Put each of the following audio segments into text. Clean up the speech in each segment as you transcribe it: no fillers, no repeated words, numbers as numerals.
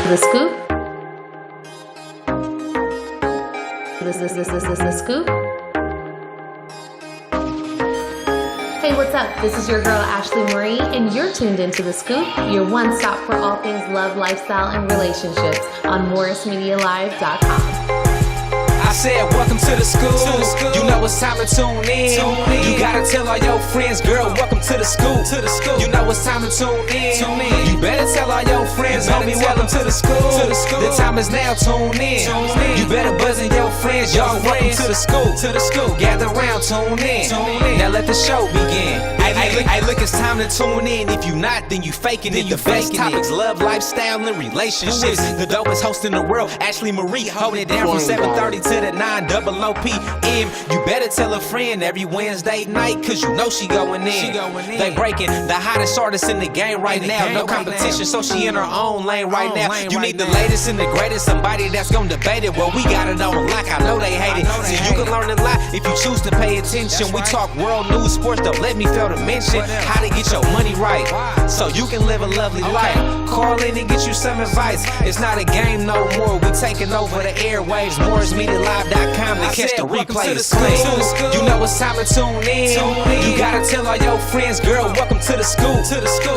The scoop. The scoop. Hey, what's up? This is your girl Ashley Marie, and you're tuned into The Scoop, your one stop for all things love, lifestyle, and relationships on MorrisMediaLive.com. I said, welcome to the school. You know it's time to tune in. You gotta tell all your friends, girl, welcome to the school. You know it's time to tune in. You better tell all your friends, homie, welcome to the school. The time is now, tune in. You better buzz in your friends, y'all, welcome to the school. Gather round, tune in. Now let the show begin. Hey, look, it's time to tune in. If you not, then you faking it. The best topics, love, lifestyle, and relationships. The dopest host in the world, Ashley Marie, holding it down from 7:30 to the 9:00 p.m. You better tell a friend every Wednesday night, cause you know she going in. They breaking the hottest artist in the game right now. No competition, so she in her own lane right now. You need the latest and the greatest, somebody that's gonna debate it. Well, we got it on lock, I know they hate it. See, you can learn a lot if you choose to pay attention. We talk world news, sports, don't let me fail to mention how to get your money right, so you can live a lovely life. Call in and get you some advice. It's not a game no more, we taking over the airwaves. MorrisMediaLive.com to catch the replay. You know it's time to tune in. You gotta tell all your friends, girl, welcome to the school.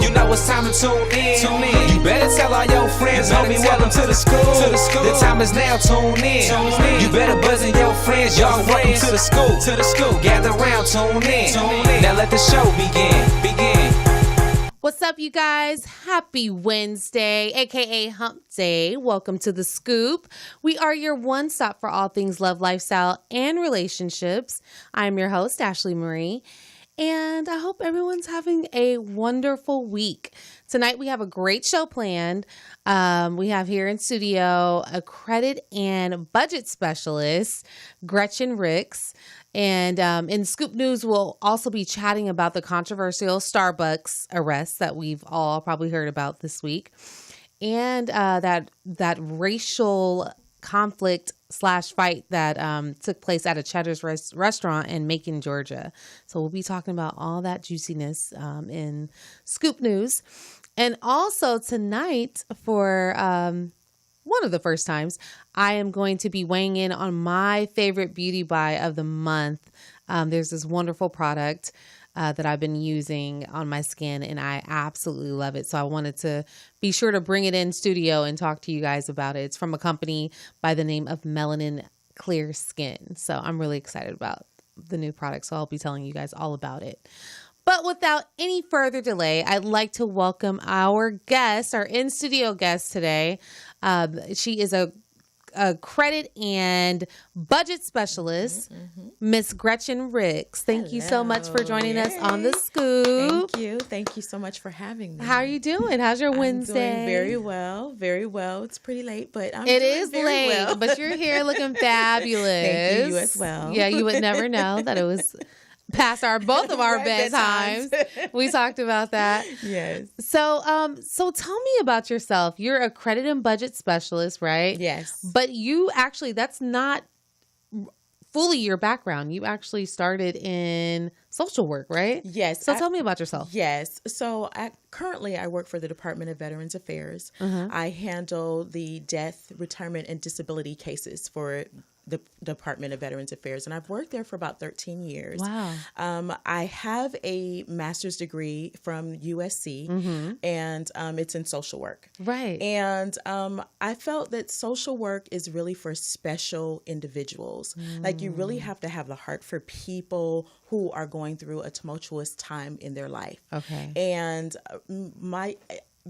You know it's time to tune in. You better tell all your friends, homie, welcome to the school. The time is now, tune in. You better buzz in your friends, y'all, welcome to the school. Gather round, tune in. Now let the show begin. What's up, you guys? Happy Wednesday, aka Hump Day. Welcome to The Scoop. We are your one stop for all things love, lifestyle, and relationships. I'm your host, Ashley Marie, and I hope everyone's having a wonderful week. Tonight, we have a great show planned. We have here in studio a credit and budget specialist, GRETCHEN RICKS. And in Scoop News, we'll also be chatting about the controversial Starbucks arrest that we've all probably heard about this week, and that racial conflict / fight that took place at a Cheddar's restaurant in Macon, Georgia. So we'll be talking about all that juiciness in Scoop News. And also tonight, for one of the first times, I am going to be weighing in on my favorite beauty buy of the month. There's this wonderful product that I've been using on my skin, and I absolutely love it. So I wanted to be sure to bring it in studio and talk to you guys about it. It's from a company by the name of Melanin Clear Skin. So I'm really excited about the new product. So I'll be telling you guys all about it. But without any further delay, I'd like to welcome our guest, our in-studio guest today. She is a credit and budget specialist, Miss GRETCHEN RICKS. Thank you so much for joining us on The Scoop. Thank you so much for having me. How are you doing? How's your Wednesday? I'm doing very well. It's pretty late, but it is late, well. But you're here looking fabulous. Thank you as well. Yeah, you would never know that it was past both of our bedtimes. We talked about that. Yes. So tell me about yourself. You're a credit and budget specialist, right? Yes. But you actually, that's not fully your background. You actually started in social work, right? Yes. So tell me about yourself. Yes. So currently I work for the Department of Veterans Affairs. I handle the death, retirement, and disability cases for the Department of Veterans Affairs, and I've worked there for about 13 years. Wow. I have a master's degree from USC, and it's in social work. Right. And I felt that social work is really for special individuals. Like, you really have to have the heart for people who are going through a tumultuous time in their life. Okay. And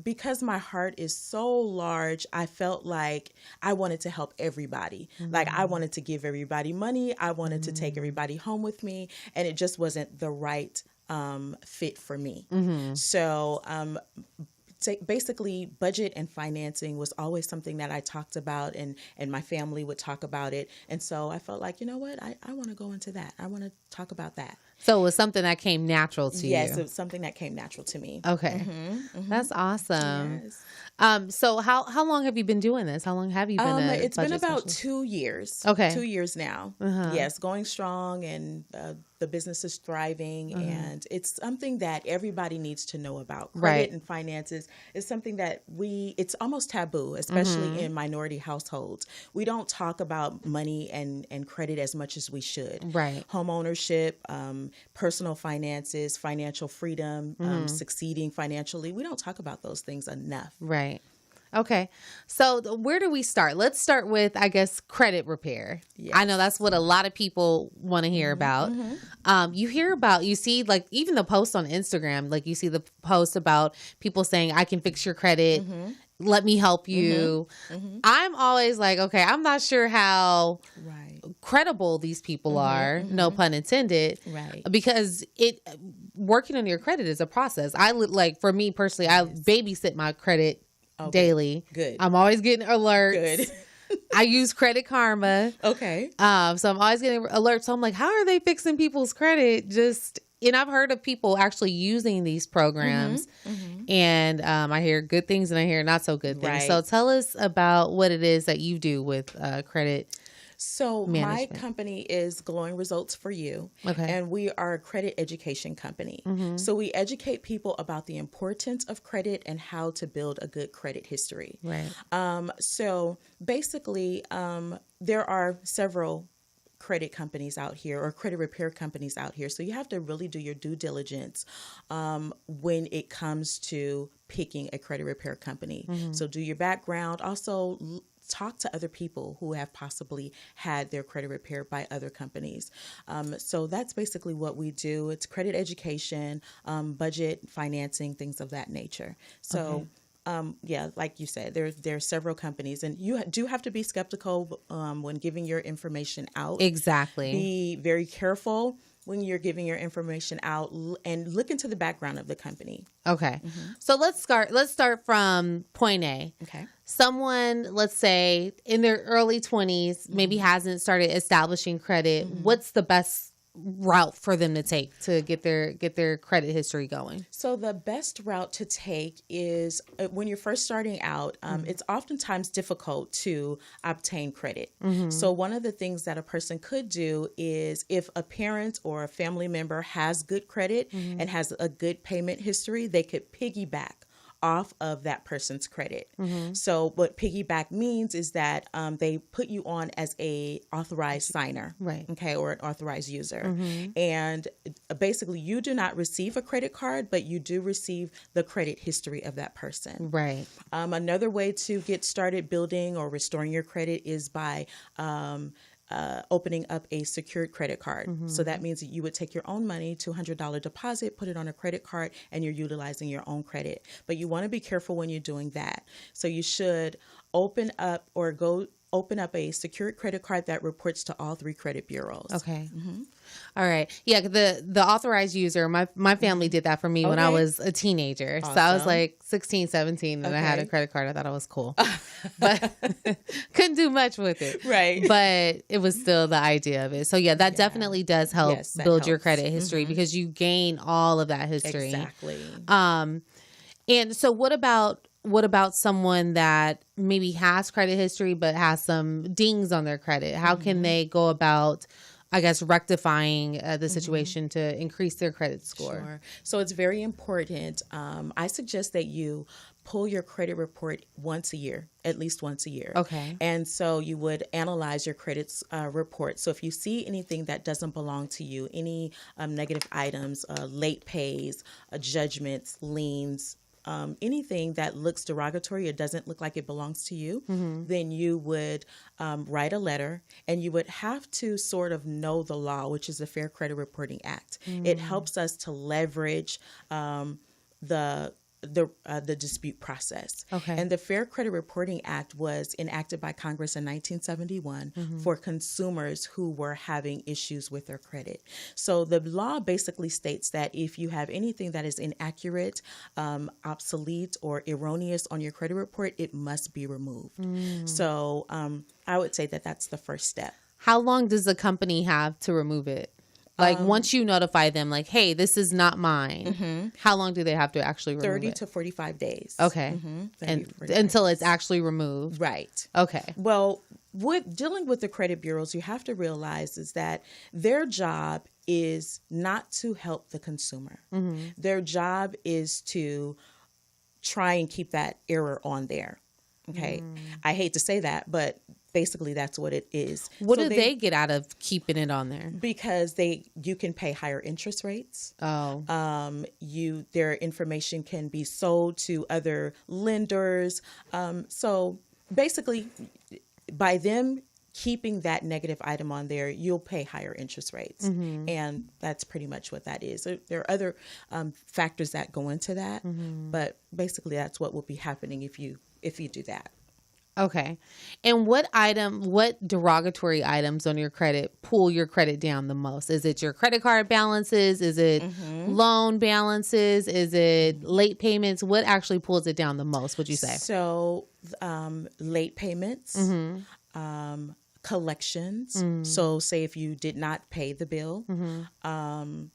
because my heart is so large, I felt like I wanted to help everybody. Like, I wanted to give everybody money. I wanted to take everybody home with me. And it just wasn't the right fit for me. So basically, budget and financing was always something that I talked about, and my family would talk about it. And so I felt like, you know what, I want to go into that. I want to talk about that. So it was something that came natural to Yes, you. it was something that came natural to me. Okay. That's awesome. Yes. So how long have you been doing this? How long have you been a It's been budget about specialist? 2 years. Okay. 2 years now. Yes, going strong, and the business is thriving, and it's something that everybody needs to know about. Credit and finances is something that it's almost taboo, especially in minority households. We don't talk about money and credit as much as we should. Right. Home ownership, personal finances, financial freedom, succeeding financially. We don't talk about those things enough. Right. Okay. So where do we start? Let's start with, I guess, credit repair. Yes. I know that's what a lot of people want to hear about. You see, like, even the posts on Instagram, like you see the post about people saying, I can fix your credit. Let me help you. I'm always like, okay, I'm not sure how credible these people are, no pun intended, because working on your credit is a process. For me personally, I babysit my credit daily. Good. I'm always getting alerts. Good. I use Credit Karma. Okay. So I'm always getting alerts. So I'm like, how are they fixing people's credit? And I've heard of people actually using these programs, and I hear good things and I hear not so good things. Right. So tell us about what it is that you do with credit. So management. my company is Glowing Results for You, Okay. and we are a credit education company. So we educate people about the importance of credit and how to build a good credit history. Right. So basically, there are several credit companies out here, or credit repair companies out here. So you have to really do your due diligence when it comes to picking a credit repair company. So do your background. Also, talk to other people who have possibly had their credit repaired by other companies. So that's basically what we do. It's credit education, budget, financing, things of that nature. So like you said, there are several companies, and you do have to be skeptical when giving your information out. Exactly. Be very careful when you're giving your information out, and look into the background of the company. Okay. So let's start from point A. Okay. Someone, let's say in their early 20s, maybe hasn't started establishing credit. What's the best route for them to take to get their credit history going? So the best route to take is when you're first starting out, it's oftentimes difficult to obtain credit. So one of the things that a person could do is, if a parent or a family member has good credit and has a good payment history, they could piggyback off of that person's credit. So what piggyback means is that they put you on as a authorized signer, Right. Okay, or an authorized user. And basically you do not receive a credit card, but you do receive the credit history of that person. Right. Another way to get started building or restoring your credit is by opening up a secured credit card. So that means that you would take your own money, $200 deposit, put it on a credit card, and you're utilizing your own credit. But you want to be careful when you're doing that. So you should open up a secured credit card that reports to all 3 credit bureaus. Okay. All right. Yeah, the authorized user, my family did that for me when I Okay. was a teenager. So I was Awesome. like 16, 17, and I had a Okay. credit card. I thought I was cool. But couldn't do much with it. Right. But it was still the idea of it. So yeah, that definitely does help Yes, that build your helps. credit history, because you gain all of that history. Exactly. And so what about someone that maybe has credit history but has some dings on their credit? How can they go about, I guess, rectifying the situation to increase their credit score? Sure. So it's very important. I suggest that you pull your credit report once a year, at least once a year. Okay. And so you would analyze your credit report. So if you see anything that doesn't belong to you, any negative items, late pays, judgments, liens, anything that looks derogatory or doesn't look like it belongs to you, then you would write a letter, and you would have to sort of know the law, which is the Fair Credit Reporting Act. It helps us to leverage the dispute process. Okay. And the Fair Credit Reporting Act was enacted by Congress in 1971 for consumers who were having issues with their credit. So the law basically states that if you have anything that is inaccurate, obsolete, or erroneous on your credit report, it must be removed. So I would say that that's the first step. How long does the company have to remove it? Like once you notify them, like, hey, this is not mine, how long do they have to actually remove 30 it? to 45 days. Okay. And until it's actually removed. Right. Okay. Well, with dealing with the credit bureaus, you have to realize is that their job is not to help the consumer. Their job is to try and keep that error on there. Okay. I hate to say that, but basically that's what it is. What do they get out of keeping it on there? Because you can pay higher interest rates. Oh. Their information can be sold to other lenders. So basically, by them keeping that negative item on there, you'll pay higher interest rates. And that's pretty much what that is. There are other factors that go into that, but basically that's what will be happening if you do that. Okay. And what derogatory items on your credit pull your credit down the most? Is it your credit card balances? Is it loan balances? Is it late payments? What actually pulls it down the most, would you say? So late payments, collections. So say if you did not pay the bill,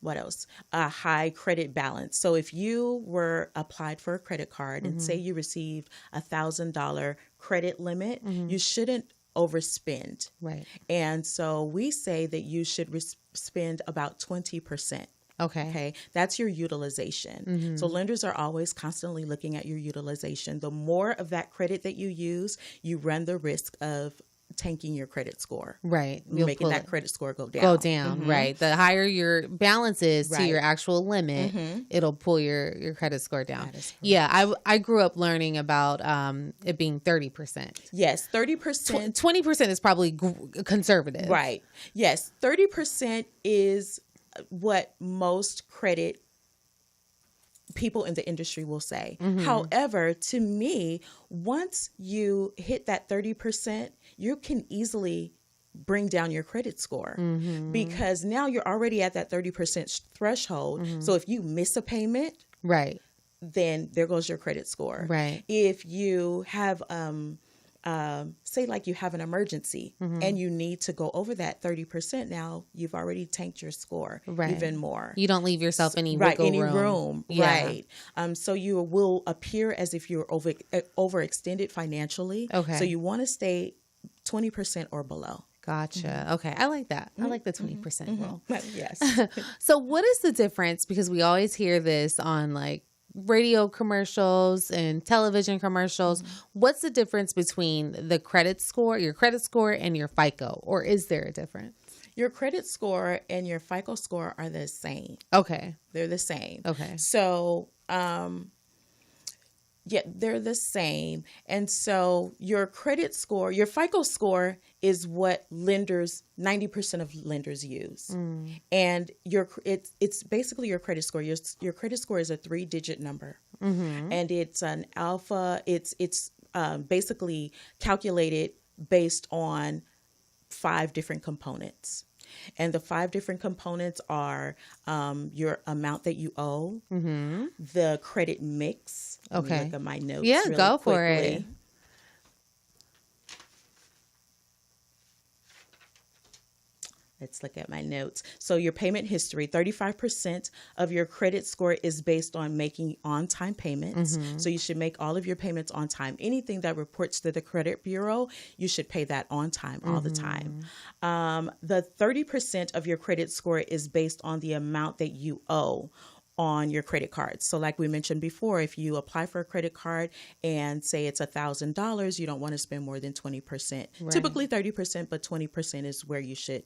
what else? A high credit balance. So if you were applied for a credit card and say you received $1,000 credit limit, you shouldn't overspend. Right. And so we say that you should spend about 20%. Okay. That's your utilization. So lenders are always constantly looking at your utilization. The more of that credit that you use, you run the risk of tanking your credit score. Right. Making that credit score go down. Right. The higher your balance is to your actual limit, it'll pull your credit score down. Yeah. I grew up learning about it being 30%. Yes. 30%. 20% is probably conservative. Right. Yes. 30% is what most credit people in the industry will say. However, to me, once you hit that 30%, you can easily bring down your credit score because now you're already at that 30% threshold. So if you miss a payment, right, then there goes your credit score. Right. If you have say like you have an emergency and you need to go over that 30%, now you've already tanked your score even more. You don't leave yourself any wiggle room. Yeah. Right. So you will appear as if you're overextended financially. Okay. So you want to stay 20% or below. Gotcha. Okay. I like that. I like the 20% rule. Yes. So what is the difference? Because we always hear this on like radio commercials and television commercials. What's the difference between your credit score and your FICO, or is there a difference? Your credit score and your FICO score are the same. Okay. They're the same. Okay. So, yeah, they're the same. And so your credit score, your FICO score is what 90% of lenders use. And it's basically your credit score. Your credit score is a 3-digit number. And it's an alpha. It's basically calculated based on 5 different components. And the 5 different components are your amount that you owe, the credit mix. Let me look at my notes. Yeah, really go quickly. for it. Let's look at my notes. So your payment history, 35% of your credit score is based on making on-time payments. So you should make all of your payments on time. Anything that reports to the credit bureau, you should pay that on time all the time. The 30% of your credit score is based on the amount that you owe on your credit cards. So like we mentioned before, if you apply for a credit card and say it's $1,000, you don't want to spend more than 20%. Right. Typically 30%, but 20% is where you should,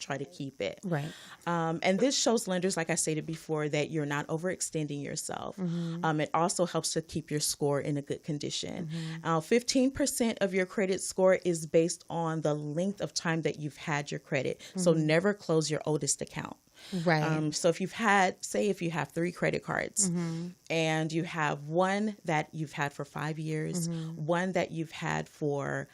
try to keep it. Right. And this shows lenders, like I stated before, that you're not overextending yourself. It also helps to keep your score in a good condition. 15% of your credit score is based on the length of time that you've had your credit. So never close your oldest account. Right. So if you have 3 credit cards and you have one that you've had for 5 years, one that you've had for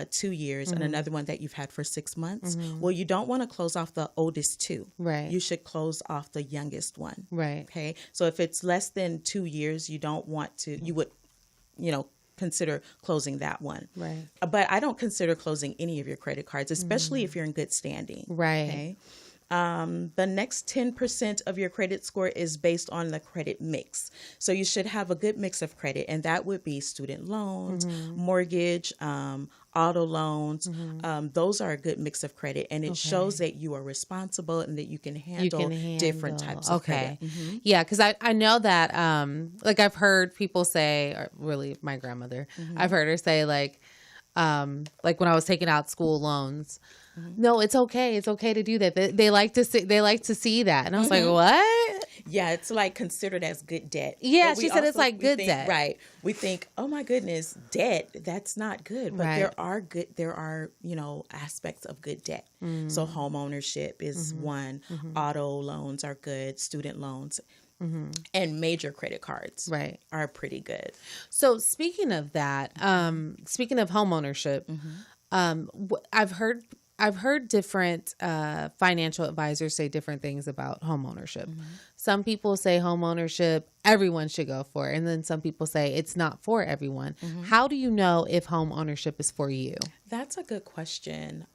2 years, and another one that you've had for 6 months, well, you don't want to close off the oldest 2. Right. You should close off the youngest one. Right. Okay. So if it's less than 2 years, you would, consider closing that one. Right. But I don't consider closing any of your credit cards, especially if you're in good standing. Right. Okay. The next 10% of your credit score is based on the credit mix. So you should have a good mix of credit, and that would be student loans, mortgage, auto loans. Those are a good mix of credit, and it shows that you are responsible and that you can handle different types of credit. Yeah, because I know that, like I've heard people say, or really my grandmother, I've heard her say like when I was taking out school loans, no, it's okay. It's okay to do that. They like to see that. And I was like, what? Yeah, it's like considered as good debt. Yeah, she said it's like good debt. Right. We think, oh my goodness, debt, that's not good. But there are, aspects of good debt. So home ownership is one. Auto loans are good. Student loans. And major credit cards are pretty good. So speaking of that, speaking of home ownership, I've heard different financial advisors say different things about home ownership. Some people say home ownership, everyone should go for it. And then some people say it's not for everyone. How do you know if home ownership is for you? That's a good question.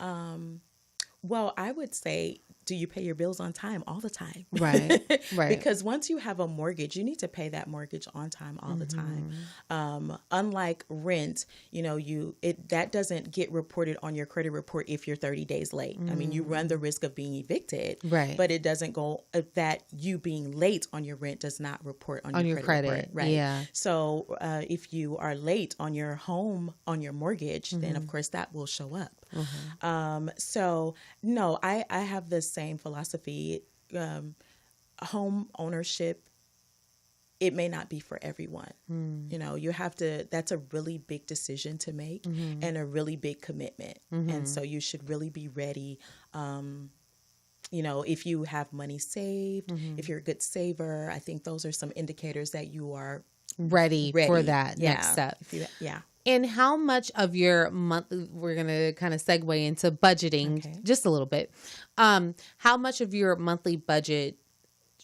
Well, I would say, do you pay your bills on time all the time? Right. Because once you have a mortgage, you need to pay that mortgage on time all the time. Unlike rent, that doesn't get reported on your credit report if you're 30 days late. I mean, you run the risk of being evicted, but it doesn't go that you being late on your rent does not report on your credit report, right? Yeah. So if you are late on your mortgage, then of course that will show up. So no, I have the same philosophy. Home ownership, it may not be for everyone. You have to, that's a really big decision to make and a really big commitment. And so you should really be ready. If you have money saved, if you're a good saver, I think those are some indicators that you are ready. For that next step. And how much of your monthly, we're going to kind of segue into budgeting just a little bit. How much of your monthly budget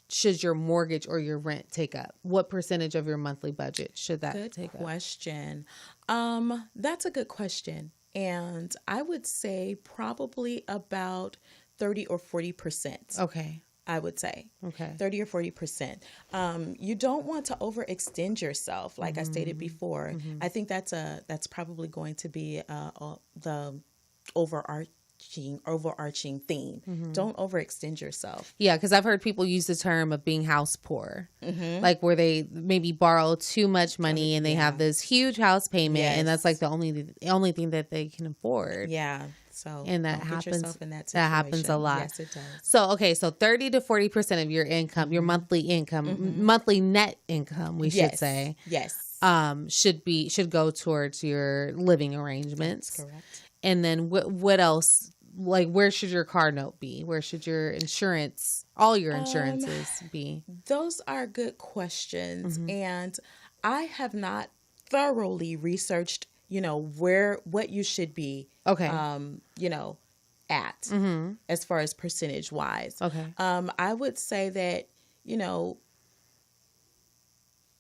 should your mortgage or your rent take up? What percentage of your monthly budget should that take up? Good question. That's a good question. And I would say probably about 30 or 40%. Okay. I would say. Okay. 30 or 40%. You don't want to overextend yourself, like I stated before. I think that's probably going to be the overarching theme. Don't overextend yourself. Yeah, because I've heard people use the term of being house poor, like where they maybe borrow too much money and they have this huge house payment, and that's like the only thing that they can afford. Yeah. So and that happens. That happens a lot. Yes, it does. So 30 to 40% of your income, your monthly income, monthly net income, we should say, should go towards your living arrangements. That's correct. And then what else? Like, where should your car note be? Where should your insurance, all your insurances be? Those are good questions, and I have not thoroughly researched what you should be, at, as far as percentage wise. Okay. I would say that,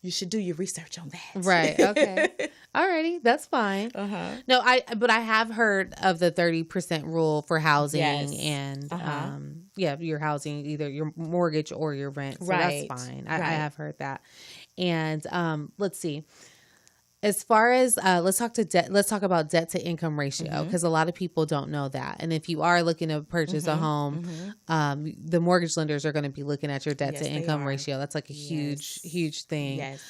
you should do your research on that. Right. Okay. Alrighty. That's fine. No, but I have heard of the 30% rule for housing and, your housing, either your mortgage or your rent. So that's fine. I have heard that. And, let's see. As far as let's talk about debt to income ratio, because a lot of people don't know that. And if you are looking to purchase a home, the mortgage lenders are going to be looking at your debt to income ratio. That's like a huge thing. Yes.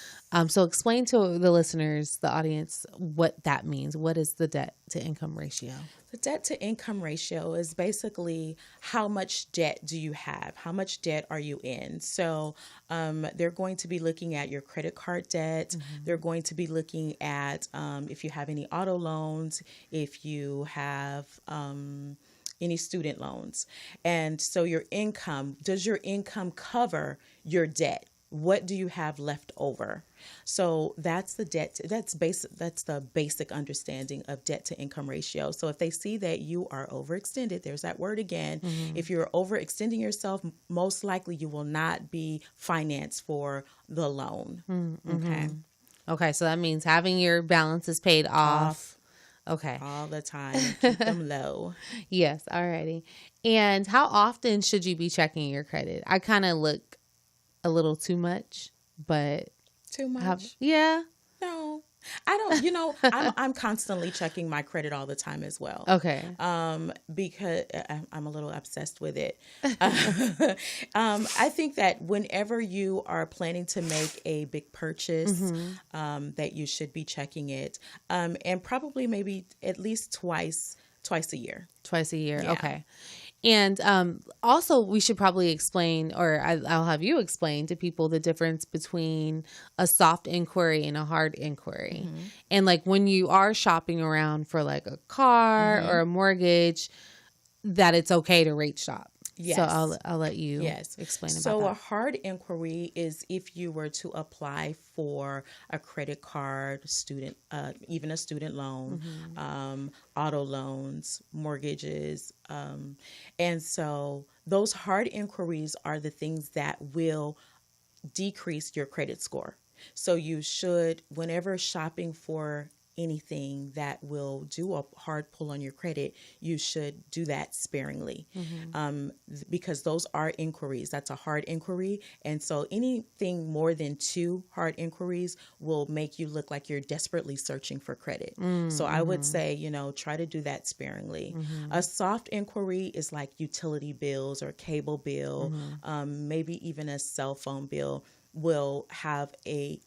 So explain to the listeners, the audience, what that means. What is the debt to income ratio? The debt to income ratio is basically how much debt do you have? How much debt are you in? So they're going to be looking at your credit card debt. They're going to be looking at if you have any auto loans, if you have any student loans. And so your income, does your income cover your debt? What do you have left over? So that's the debt. That's the basic understanding of debt to income ratio. So if they see that you are overextended, there's that word again. If you're overextending yourself, most likely you will not be financed for the loan. Okay. Okay. So that means having your balances paid off. Okay. All the time. Keep them low. Yes. Alrighty. And how often should you be checking your credit? I kind of look a little too much, but Too much? yeah. No. I don't, I'm constantly checking my credit all the time as well. Okay. Because I'm a little obsessed with it. I think that whenever you are planning to make a big purchase, that you should be checking it, and probably maybe at least twice a year. Twice a year. Yeah. Okay. And also, we should probably explain, or I'll have you explain to people the difference between a soft inquiry and a hard inquiry. And like when you are shopping around for like a car or a mortgage, that it's okay to rate shop. Yes. So I'll let you explain about So that. a hard inquiry is if you were to apply for a credit card, even a student loan, auto loans, mortgages. And so those hard inquiries are the things that will decrease your credit score. So you should, whenever shopping for anything that will do a hard pull on your credit, you should do that sparingly, because those are inquiries. That's a hard inquiry. And so anything more than 2 hard inquiries will make you look like you're desperately searching for credit. So I would say, try to do that sparingly. A soft inquiry is like utility bills or cable bill, maybe even a cell phone bill will have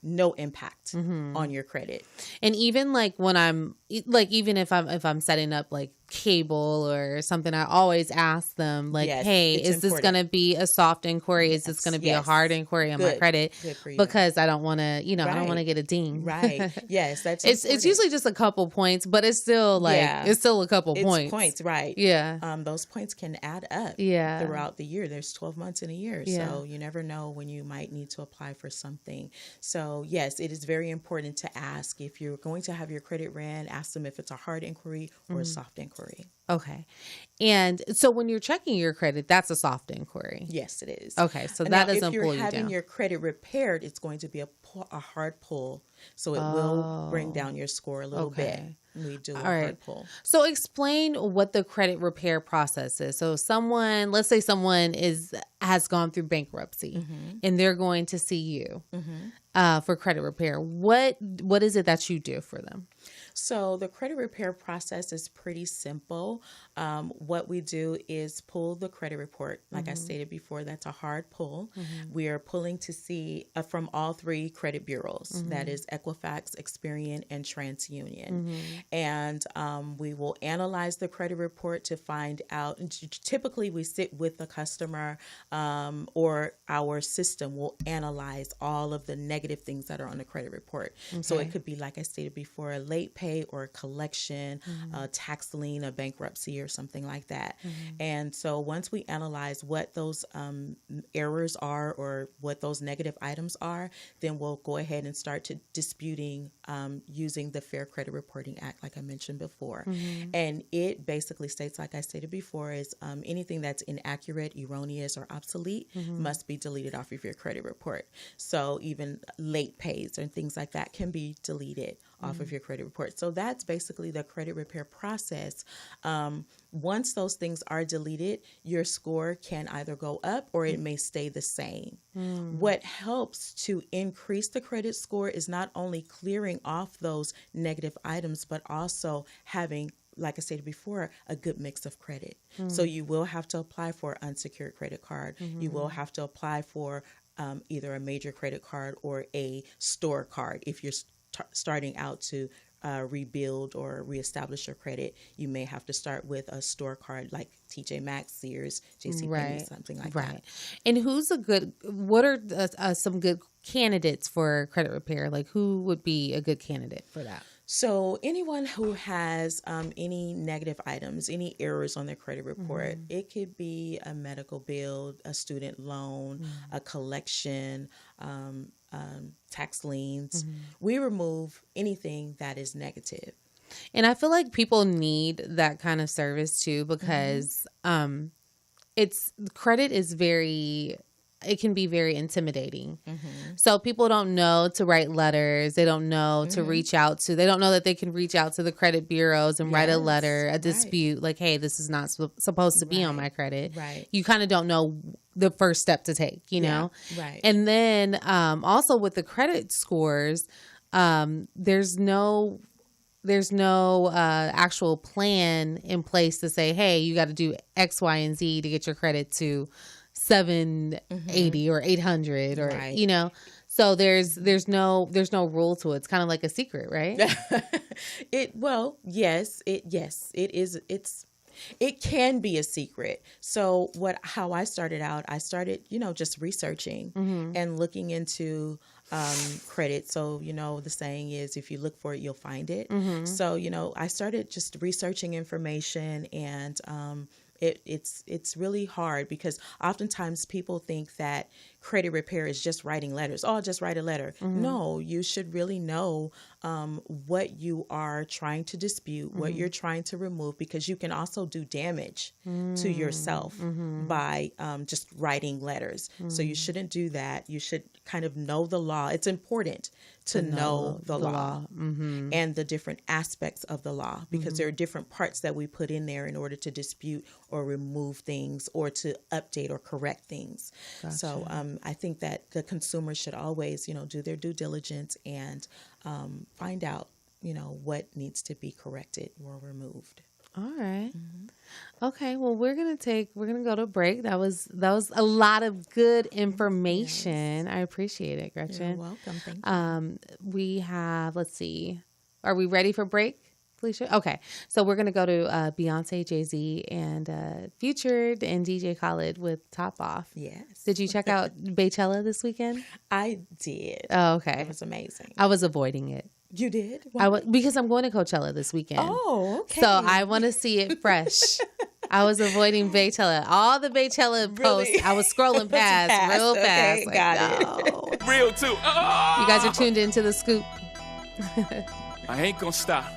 no impact on your credit. And even like when I'm like, even if I'm setting up like cable or something, I always ask them like, Yes, hey, it's is this important. going to be a soft inquiry? Is this going to be a hard inquiry on my Good. credit? Good for you. Because I don't want to, I don't want to Right. get a ding. Right. Yes, that's It's important. usually just a couple points, but it's still like, it's still a couple It's points. right. Yeah. Those points can add up Yeah. throughout the year. There's 12 months in a year. Yeah. So you never know when you might need to apply for something. So yes, it is very important to ask if you're going to have your credit ran, ask them if it's a hard inquiry or a soft inquiry. Okay. And so when you're checking your credit, that's a soft inquiry. Yes, it is. Okay. So Now, that doesn't if you're pull you having down. your credit repaired, it's going to be a hard pull. So it will bring down your score a little bit. We do a hard pull. So explain what the credit repair process is. So let's say someone has gone through bankruptcy and they're going to see you for credit repair. What is it that you do for them? So the credit repair process is pretty simple. What we do is pull the credit report. Like I stated before, that's a hard pull. We are pulling to see from all 3 credit bureaus. That is Equifax, Experian, and TransUnion. And we will analyze the credit report to find out. Typically, we sit with the customer or our system will analyze all of the negative things that are on the credit report. So it could be, like I stated before, a late pay or a collection, a tax lien, a bankruptcy, or something like that. And so once we analyze what those errors are or what those negative items are, then we'll go ahead and start to disputing using the Fair Credit Reporting Act, like I mentioned before. And it basically states, like I stated before, is anything that's inaccurate, erroneous, or obsolete must be deleted off of your credit report. So even late pays and things like that can be deleted off of your credit report. So that's basically the credit repair process. Once those things are deleted, your score can either go up or it may stay the same. What helps to increase the credit score is not only clearing off those negative items, but also having, like I stated before, a good mix of credit. So you will have to apply for an unsecured credit card. You will have to apply for either a major credit card or a store card. If you're starting out to rebuild or reestablish your credit, you may have to start with a store card like TJ Maxx, Sears, JCPenney, something like that. And what are some good candidates for credit repair? Like who would be a good candidate for that? So anyone who has any negative items, any errors on their credit report, it could be a medical bill, a student loan, a collection, tax liens. We remove anything that is negative. And I feel like people need that kind of service too, because credit is very it can be very intimidating. So people don't know to write letters. They don't know to reach out to, they don't know that they can reach out to the credit bureaus and write a letter, a dispute, like, hey, this is not supposed to be on my credit. Right. You kind of don't know the first step to take, you know? Right. And then also with the credit scores, there's no actual plan in place to say, hey, you got to do X, Y, and Z to get your credit to 780 or 800 or, you know, so there's no rule to it. It's kind of like a secret, right? It can be a secret. So how I started out, just researching and looking into credit. So, the saying is, if you look for it, you'll find it. So, I started just researching information, and it's really hard because oftentimes people think that credit repair is just writing letters. Oh, just write a letter. No, you should really know what you are trying to dispute, what you're trying to remove, because you can also do damage to yourself by just writing letters. So you shouldn't do that. You should kind of know the law. It's important to know the law and the different aspects of the law, because there are different parts that we put in there in order to dispute or remove things or to update or correct things. Gotcha. So I think that the consumer should always, do their due diligence and find out, what needs to be corrected or removed. All right. Okay. Well, we're going to go to break. That was a lot of good information. Yes. I appreciate it, Gretchen. You're welcome. Thank you. We have, let's see. Are we ready for break, Felicia? Okay. So we're going to go to Beyonce, Jay-Z, and Future and DJ Khaled with Top Off. Yes. Did you check out Beychella this weekend? I did. Oh, okay. It was amazing. I was avoiding it. You did? Because I'm going to Coachella this weekend. Oh, okay. So I want to see it fresh. I was avoiding Beychella. All the Beychella posts, I was scrolling past real fast. Okay, like, got it. Real too. Oh! You guys are tuned into The Scoop. I ain't gonna stop.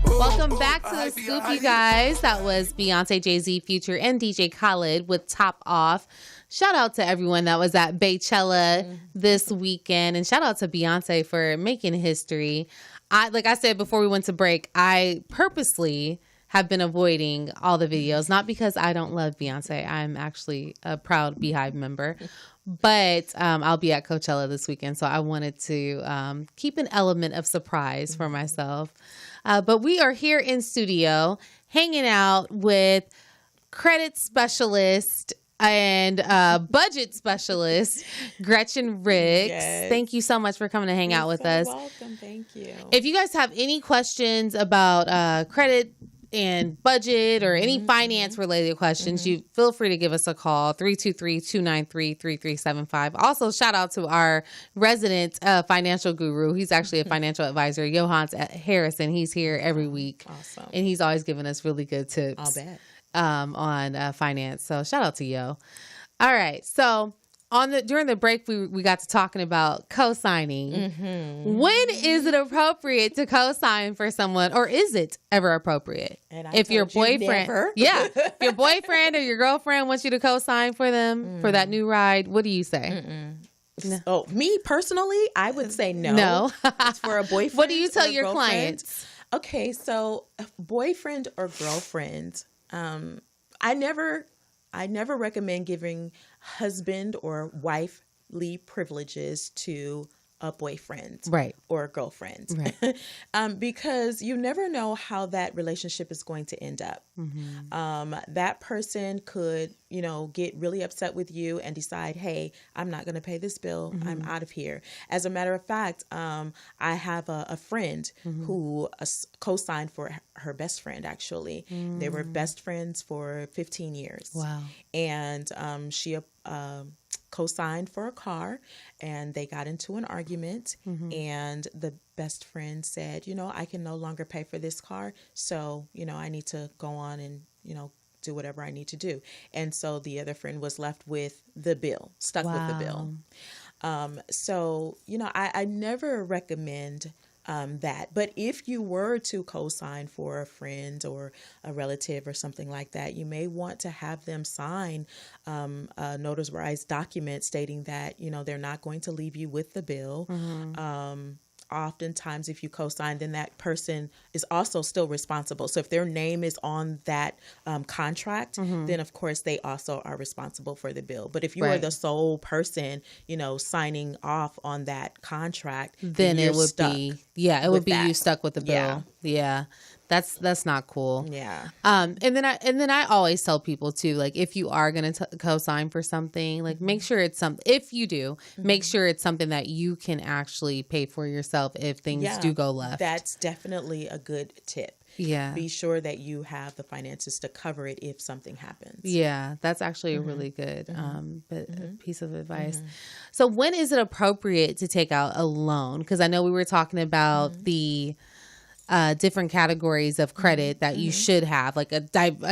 Welcome back to The Scoop, you guys. That was Beyonce, Jay-Z, Future, and DJ Khaled with Top Off. Shout out to everyone that was at Beychella this weekend, and shout out to Beyonce for making history. Like I said before we went to break, I purposely have been avoiding all the videos, not because I don't love Beyonce. I'm actually a proud Beehive member. But I'll be at Coachella this weekend, so I wanted to keep an element of surprise for myself. But we are here in studio hanging out with credit specialist and budget specialist Gretchen Ricks. Yes. Thank you so much for coming to hang out with us. You're welcome. Thank you. If you guys have any questions about credit and budget or any finance related questions, you feel free to give us a call, 323-293-3375. Also, shout out to our resident financial guru. He's actually a financial advisor, Johannes Harrison. He's here every week. Awesome. And he's always giving us really good tips. I'll bet. On finance. So shout out to Yo. All right. So during the break, we got to talking about co-signing. When is it appropriate to co-sign for someone, or is it ever appropriate? And if your boyfriend, if your boyfriend or your girlfriend wants you to co-sign for them for that new ride, what do you say? No. Oh, me personally, I would say no. No. It's for a boyfriend. What do you tell your girlfriend. clients? Okay, so boyfriend or girlfriend, I never recommend giving husband or wifely privileges to a boyfriend or a girlfriend, because you never know how that relationship is going to end up. That person could, get really upset with you and decide, hey, I'm not going to pay this bill. I'm out of here. As a matter of fact, I have a friend who co-signed for her best friend, actually. They were best friends for 15 years. Wow. And she co-signed for a car, and they got into an argument, and the best friend said, I can no longer pay for this car, so, I need to go on and, do whatever I need to do. And so the other friend was left with the bill, stuck with the bill. So, I never recommend that. But if you were to co-sign for a friend or a relative or something like that, you may want to have them sign a notarized document stating that, they're not going to leave you with the bill. Oftentimes, if you co-sign, then that person is also still responsible. So if their name is on that contract, then of course they also are responsible for the bill. But if you are the sole person, signing off on that contract, then it would be, it would be that. you stuck with the bill. Yeah. That's not cool. Yeah. And then I always tell people too, like, if you are going to co-sign for something, like, make sure it's if you do, make sure it's something that you can actually pay for yourself if things do go left. That's definitely a good tip. Yeah. Be sure that you have the finances to cover it if something happens. Yeah, that's actually a really good piece of advice. So when is it appropriate to take out a loan? Because I know we were talking about the different categories of credit that you should have, like a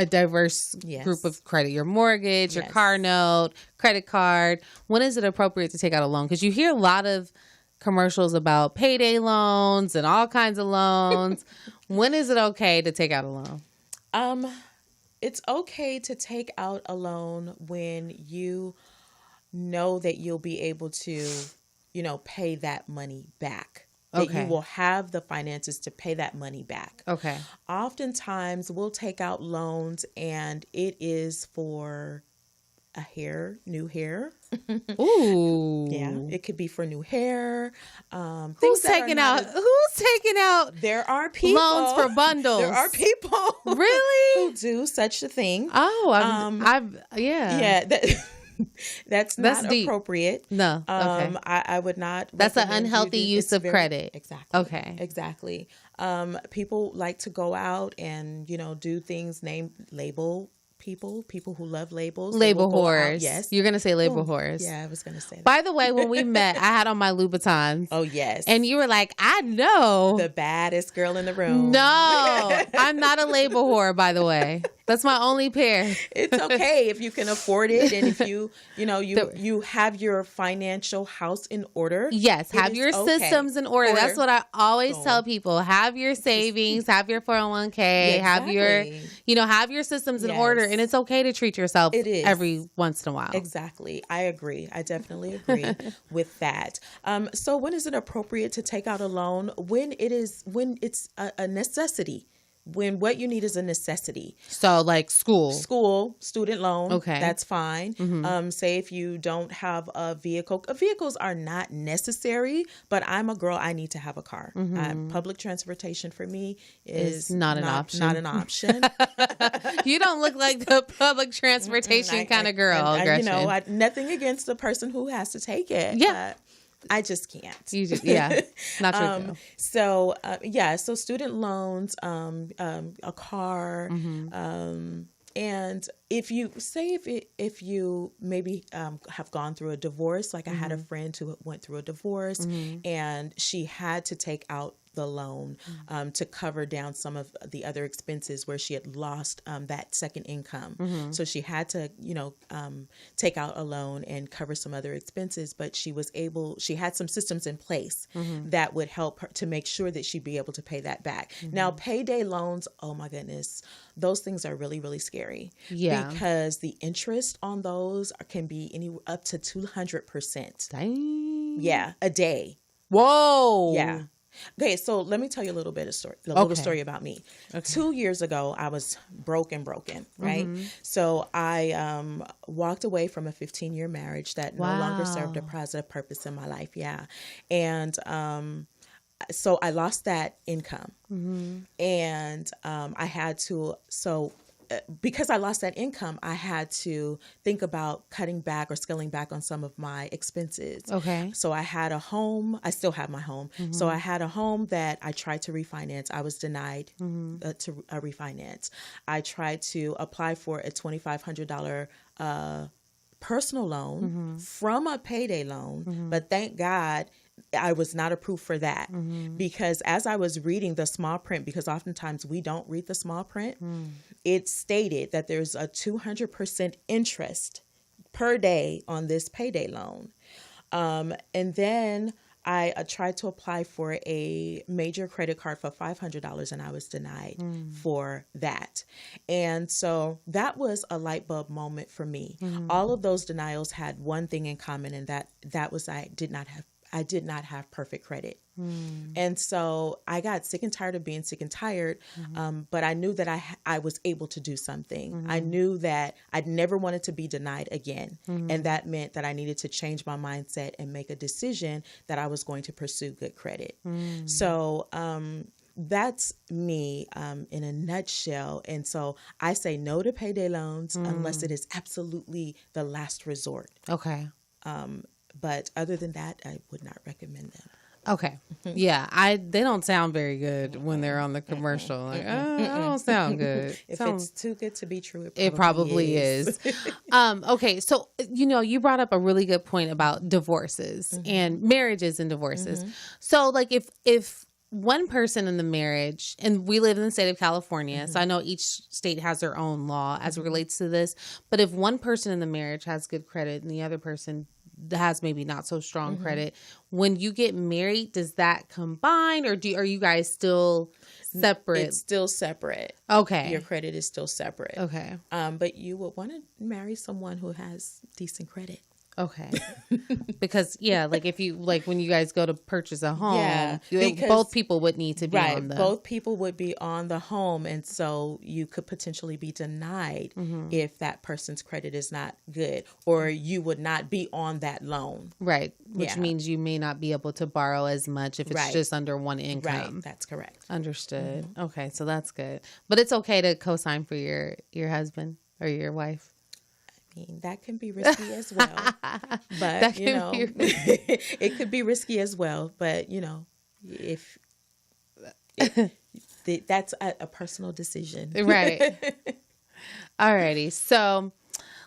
diverse group of credit, your mortgage, your car note, credit card. When is it appropriate to take out a loan? Because you hear a lot of commercials about payday loans and all kinds of loans. When is it okay to take out a loan? It's okay to take out a loan when you know that you'll be able to, pay that money back. That you will have the finances to pay that money back. Okay. Oftentimes, we'll take out loans and it is for new hair. Ooh. Yeah, it could be for new hair. Who's taking out? There are people. Loans for bundles. There are people. Really? Who do such a thing. Oh, Yeah. That's not deep. Appropriate. No. Okay. I would not. That's an unhealthy use of credit. Exactly. Okay. Exactly. People like to go out and, do things, label people who love labels. Label whores. Yes. You're going to say label whores. Yeah, I was going to say that. By the way, when we met, I had on my Louboutins. Oh, yes. And you were like, I know. The baddest girl in the room. No, I'm not a label whore, by the way. That's my only pair. It's okay if you can afford it, and if you have your financial house in order. Yes, have your systems in order. That's what I always tell people. Have your savings, have your 401k, have your systems in order, and it's okay to treat yourself every once in a while. Exactly. I agree. I definitely agree with that. So when is it appropriate to take out a loan? When it's a necessity. When what you need is a necessity. So like student loan. Okay. That's fine. Say if you don't have a vehicle. Vehicles are not necessary, but I'm a girl. I need to have a car. Public transportation for me is not an option. Not an option. You don't look like the public transportation kind of girl, Gretchen. Nothing against the person who has to take it. Yeah. I just can't. Not true. So student loans, a car, and if you maybe have gone through a divorce, like I had a friend who went through a divorce, and she had to take out the loan to cover down some of the other expenses where she had lost that second income. So she had to, take out a loan and cover some other expenses, but she had some systems in place that would help her to make sure that she'd be able to pay that back. Now, payday loans, oh my goodness, those things are really, really scary. Yeah. Because the interest on those can be up to 200%. Dang. Yeah, a day. Whoa. Yeah. Okay, so let me tell you a little story about me. Okay. 2 years ago, I was broken, right? So I walked away from a 15-year marriage that no longer served a positive purpose in my life. Yeah. And so I lost that income. And I had to, because I lost that income, I had to think about cutting back or scaling back on some of my expenses. Okay. So I had a home. I still have my home. So I had a home that I tried to refinance. I was denied to refinance. I tried to apply for a $2,500 personal loan from a payday loan, but thank God I was not approved for that because as I was reading the small print, because oftentimes we don't read the small print, it stated that there's a 200% interest per day on this payday loan. And then I tried to apply for a major credit card for $500 and I was denied for that. And so that was a light bulb moment for me. All of those denials had one thing in common, and that was I did not have perfect credit. And so I got sick and tired of being sick and tired. But I knew that I was able to do something. I knew that I'd never wanted to be denied again. And that meant that I needed to change my mindset and make a decision that I was going to pursue good credit. So, that's me in a nutshell. And so I say no to payday loans unless it is absolutely the last resort. Okay. But other than that, I would not recommend them. Okay. Yeah. They don't sound very good when they're on the commercial. Like, that don't sound good. If it's too good to be true, it probably is. Okay. So, you brought up a really good point about divorces and marriages and divorces. So like if one person in the marriage, and we live in the state of California, so I know each state has their own law as it relates to this, but if one person in the marriage has good credit and the other person has maybe not so strong credit, when you get married, does that combine, or are you guys still separate? It's still separate. Okay. Your credit is still separate. Okay. But you would want to marry someone who has decent credit. Okay. Because like if you when you guys go to purchase a home, because, both people would need to be on the both people would be on the home, and so you could potentially be denied if that person's credit is not good, or you would not be on that loan. Right. Which means you may not be able to borrow as much if it's just under one income. Right. That's correct. Understood. Okay, so that's good. But it's okay to co-sign for your husband or your wife. That can be risky as well, but it could be risky as well. But if that's a personal decision, right? Alrighty, so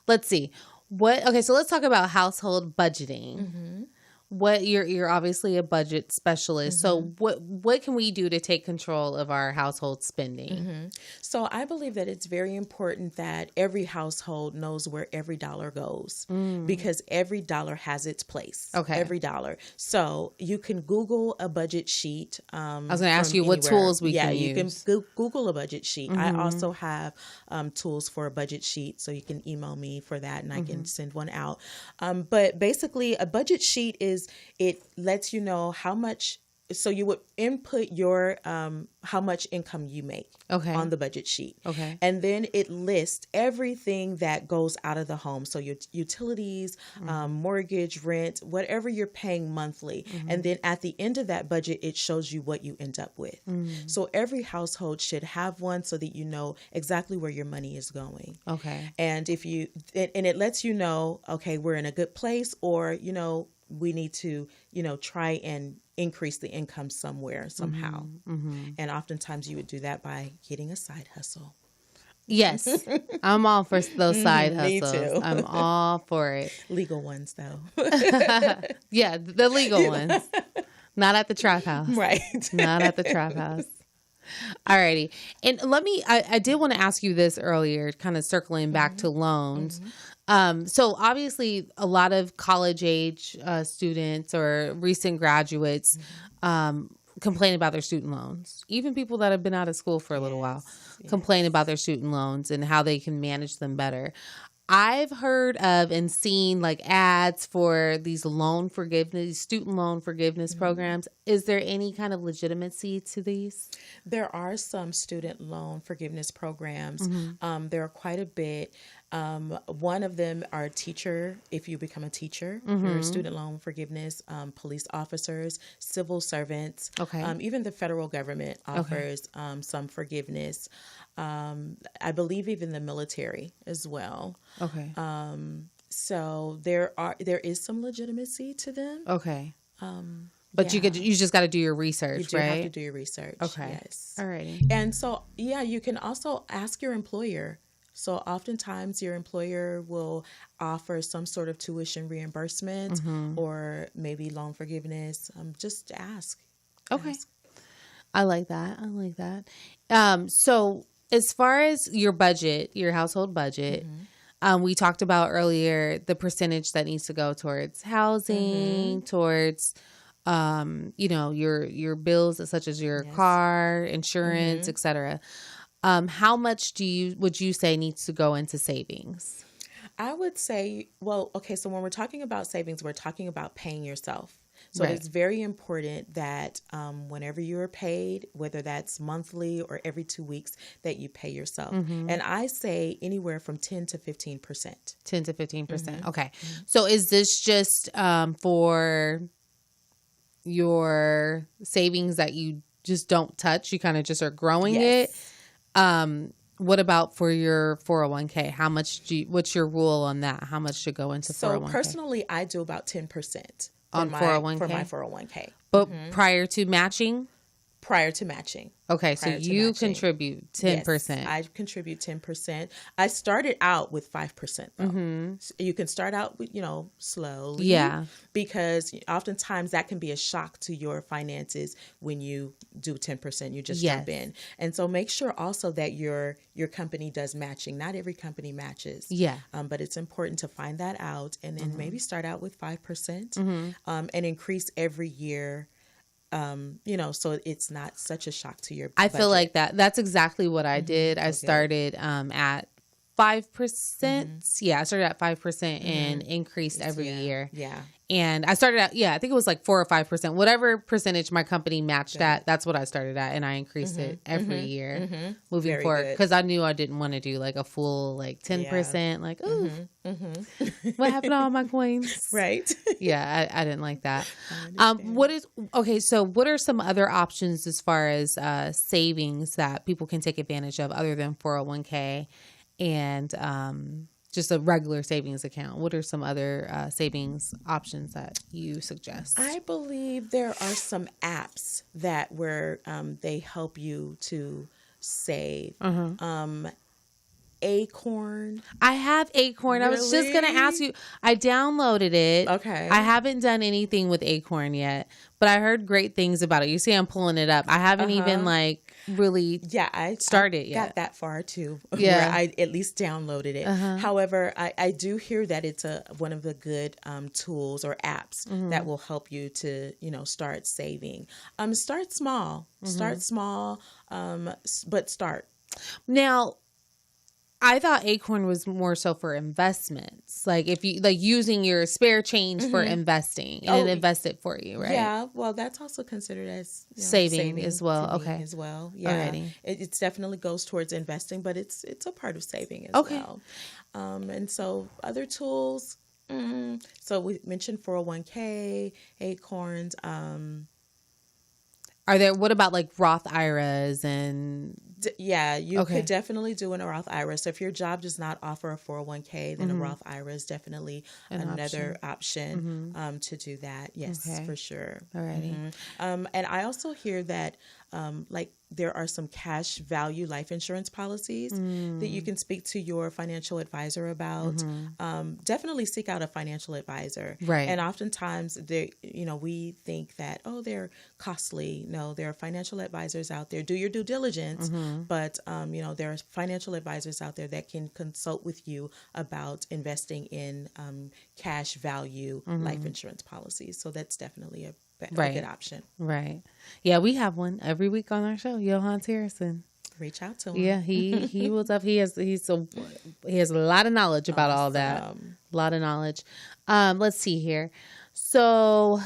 let's see so let's talk about household budgeting. What you're obviously a budget specialist. So what can we do to take control of our household spending? So I believe that it's very important that every household knows where every dollar goes, because every dollar has its place. Okay. Every dollar. So you can Google a budget sheet. I was going to ask you what tools we can use. Yeah, you can Google a budget sheet. I also have tools for a budget sheet, so you can email me for that and I can send one out. But basically a budget sheet it lets you know how much, so you would input your how much income you make on the budget sheet. Okay. And then it lists everything that goes out of the home. So your utilities, mortgage, rent, whatever you're paying monthly. And then at the end of that budget, it shows you what you end up with. So every household should have one so that you know exactly where your money is going. Okay. And it lets you know, okay, we're in a good place, or, we need to, try and increase the income somewhere, somehow. And oftentimes you would do that by getting a side hustle. Yes. I'm all for those side hustles. Me too. I'm all for it. Legal ones, though. Yeah, the legal ones. Not at the trap house. Right. Not at the trap house. Alrighty. And I did want to ask you this earlier, kind of circling back to loans. So obviously a lot of college age students or recent graduates complain about their student loans. Even people that have been out of school for a little while complain about their student loans and how they can manage them better. I've heard of and seen ads for these student loan forgiveness programs. Is there any kind of legitimacy to these? There are some student loan forgiveness programs. There are quite a bit. One of them are teacher. If you become a teacher, for student loan forgiveness, police officers, civil servants, even the federal government offers some forgiveness. I believe even the military as well. Okay. So there is some legitimacy to them. Okay. But you just got to do your research, you do right? have to do your research. Okay. Yes. All right. And so, you can also ask your employer. So oftentimes your employer will offer some sort of tuition reimbursement or maybe loan forgiveness. Just ask. Okay. I like that. So as far as your budget, your household budget, we talked about earlier the percentage that needs to go towards housing, towards your bills such as your car, insurance, etc. How much would you say needs to go into savings? I would say, well, okay, so when we're talking about savings, we're talking about paying yourself. So Right. it's very important that whenever you're paid, whether that's monthly or every 2 weeks, that you pay yourself. And I say anywhere from 10 to 15%. 10 to 15%. Okay. So is this just for your savings that you just don't touch? You kind of just are growing it? What about for your 401k? How much what's your rule on that? How much should go into 401k? So personally, I do about 10% On 401k? For my 401k. But prior to matching? Prior to matching. Okay, so Prior to you matching. contribute 10%. Yes, I contribute 10%. I started out with 5% though. So you can start out with, slowly. Yeah. Because oftentimes that can be a shock to your finances when you do 10%. You just jump in. And so make sure also that your company does matching. Not every company matches. Yeah. But it's important to find that out and then maybe start out with 5% and increase every year. So it's not such a shock to your budget. I feel like that's exactly what I did. I started at 5%. Yeah, I started at 5% and increased every year. Yeah. And I started at, I think it was like 4 or 5%. Whatever percentage my company matched at, that's what I started at. And I increased it every year moving Very forward. good. Because I knew I didn't want to do like a full like 10%. Like, ooh, what happened to all my coins? Right. Yeah, I didn't like that. So what are some other options as far as savings that people can take advantage of other than 401k and just a regular savings account? What are some other savings options that you suggest? I believe there are some apps that where they help you to save. Acorn. I have Acorn. I was just going to ask you. I downloaded it. Okay. I haven't done anything with Acorn yet, but I heard great things about it. You see, I'm pulling it up. I haven't even really started yet. Got that far too. Yeah. Where I at least downloaded it. However, I do hear that it's one of the good tools or apps that will help you to start saving. Start small. Start small. But start. Now, I thought Acorn was more so for investments. Like if you using your spare change for investing and it invest it for you, right? Yeah. Well, that's also considered as saving as well. Okay. As well. Yeah. It definitely goes towards investing, but it's a part of saving as well. And so other tools. So we mentioned 401k, Acorns. What about like Roth IRAs and? You could definitely do a Roth IRA. So if your job does not offer a 401k, then a Roth IRA is definitely another option to do that. Yes, for sure. Alrighty. And I also hear that there are some cash value life insurance policies that you can speak to your financial advisor about. Definitely seek out a financial advisor. Right. And oftentimes we think that, they're costly. No, there are financial advisors out there. Do your due diligence. But, there are financial advisors out there that can consult with you about investing in cash value life insurance policies. So that's definitely a good option. Right. Yeah, we have one every week on our show, Johannes Harrison. Reach out to him. Yeah, he will he has a lot of knowledge about all that. A lot of knowledge. Let's see here. So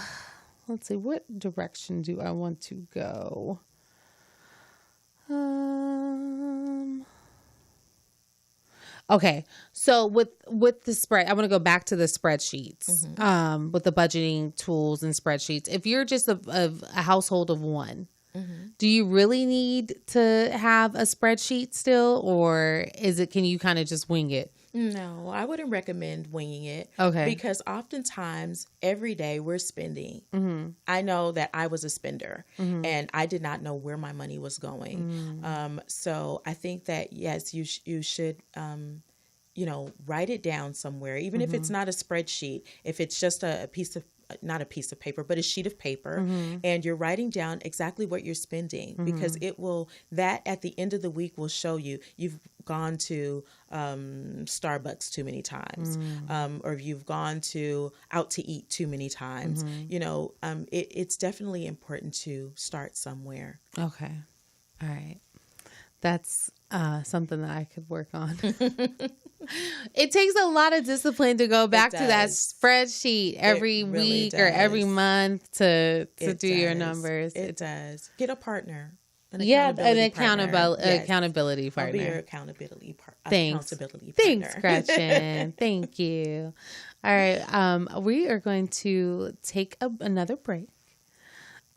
let's see, what direction do I want to go? Okay, so with the spread, I want to go back to the spreadsheets, with the budgeting tools and spreadsheets. If you're just a household of one, do you really need to have a spreadsheet still, or can you kind of just wing it? No, I wouldn't recommend winging it. Okay. Because oftentimes every day we're spending. I know that I was a spender and I did not know where my money was going. So I think that, yes, you should, write it down somewhere, even if it's not a spreadsheet, if it's just a piece of not a piece of paper, but a sheet of paper, and you're writing down exactly what you're spending, because that at the end of the week will show you've gone to Starbucks too many times, or you've gone out to eat too many times. It's definitely important to start somewhere. Okay. All right. That's something that I could work on. It takes a lot of discipline to go back to that spreadsheet every week or every month to do your numbers. It does. Get a partner. An accountability partner. I'll be your accountability partner. Thanks, Gretchen. Thank you. All right. We are going to take another break.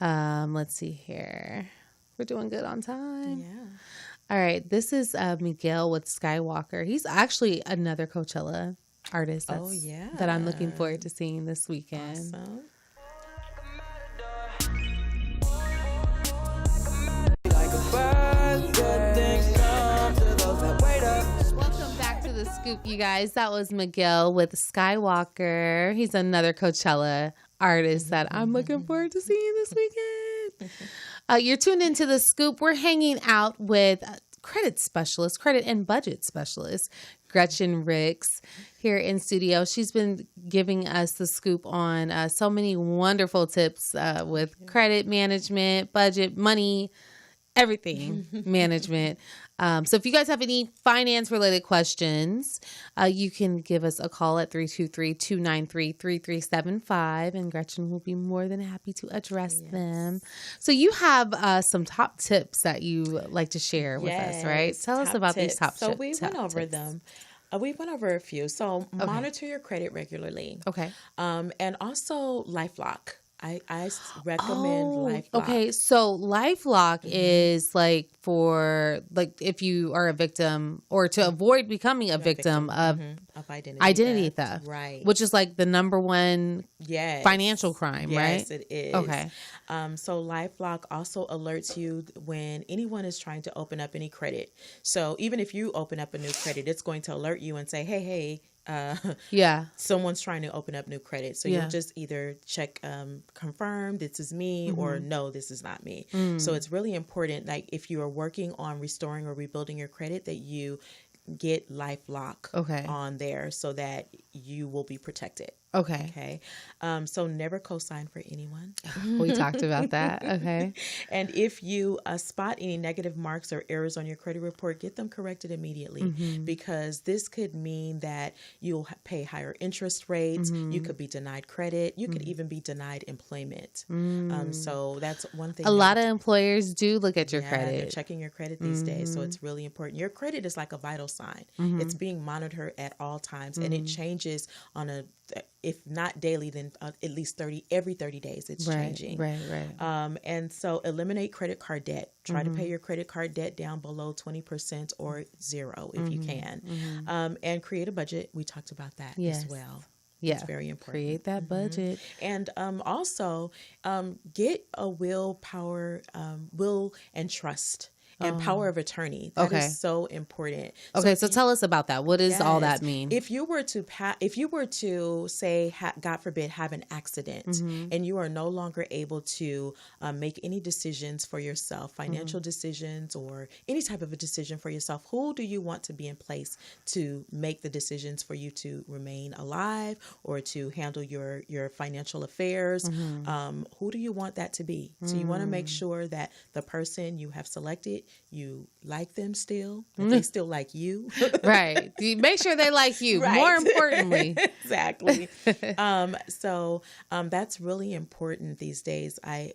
Let's see here. We're doing good on time. Yeah. All right. This is Miguel with Skywalker. He's actually another Coachella artist that I'm looking forward to seeing this weekend. Awesome. Welcome back to The Scoop, you guys. That was Miguel with Skywalker. He's another Coachella artist that I'm looking forward to seeing this weekend. You're tuned into The Scoop. We're hanging out with credit and budget specialist, Gretchen RICKS, here in studio. She's been giving us the scoop on so many wonderful tips with credit management, budget, money, everything management. So if you guys have any finance related questions, you can give us a call at 323-293-3375, and Gretchen will be more than happy to address them. So you have some top tips that you like to share with us, right? Tell us about these top tips. So we went over them. We went over a few. So monitor your credit regularly. Okay. And also LifeLock. I recommend LifeLock. Okay, so LifeLock is like for if you are a victim or to avoid becoming a victim of identity theft, right? Which is like the number one financial crime, right? Yes, it is. Okay. So LifeLock also alerts you when anyone is trying to open up any credit. So even if you open up a new credit, it's going to alert you and say, hey, someone's trying to open up new credit. So you'll just either check confirm this is me or no, this is not me. So it's really important, like if you are working on restoring or rebuilding your credit, that you get LifeLock on there so that you will be protected. Okay. So never co-sign for anyone. We talked about that. Okay. And if you spot any negative marks or errors on your credit report, get them corrected immediately, because this could mean that you'll pay higher interest rates. You could be denied credit. You could even be denied employment. So that's one thing. A lot of employers do look at your credit. They're checking your credit these days. So it's really important. Your credit is like a vital sign. It's being monitored at all times, and it changes on if not daily, then at least every 30 days it's changing. Right. And so eliminate credit card debt. Try to pay your credit card debt down below 20% or zero if you can. And create a budget. We talked about that as well. Yeah, it's very important. Create that budget. And also get a will and trust. And power of attorney. That is so important. Okay, so tell us about that. What does all that mean? If you were to say, God forbid, have an accident, and you are no longer able to make any decisions for yourself, financial decisions or any type of a decision for yourself, who do you want to be in place to make the decisions for you to remain alive or to handle your financial affairs? Who do you want that to be? So you want to make sure that the person you have selected, you like them still, that they still like you. Right. Make sure they like you, more importantly. Exactly. So that's really important these days. I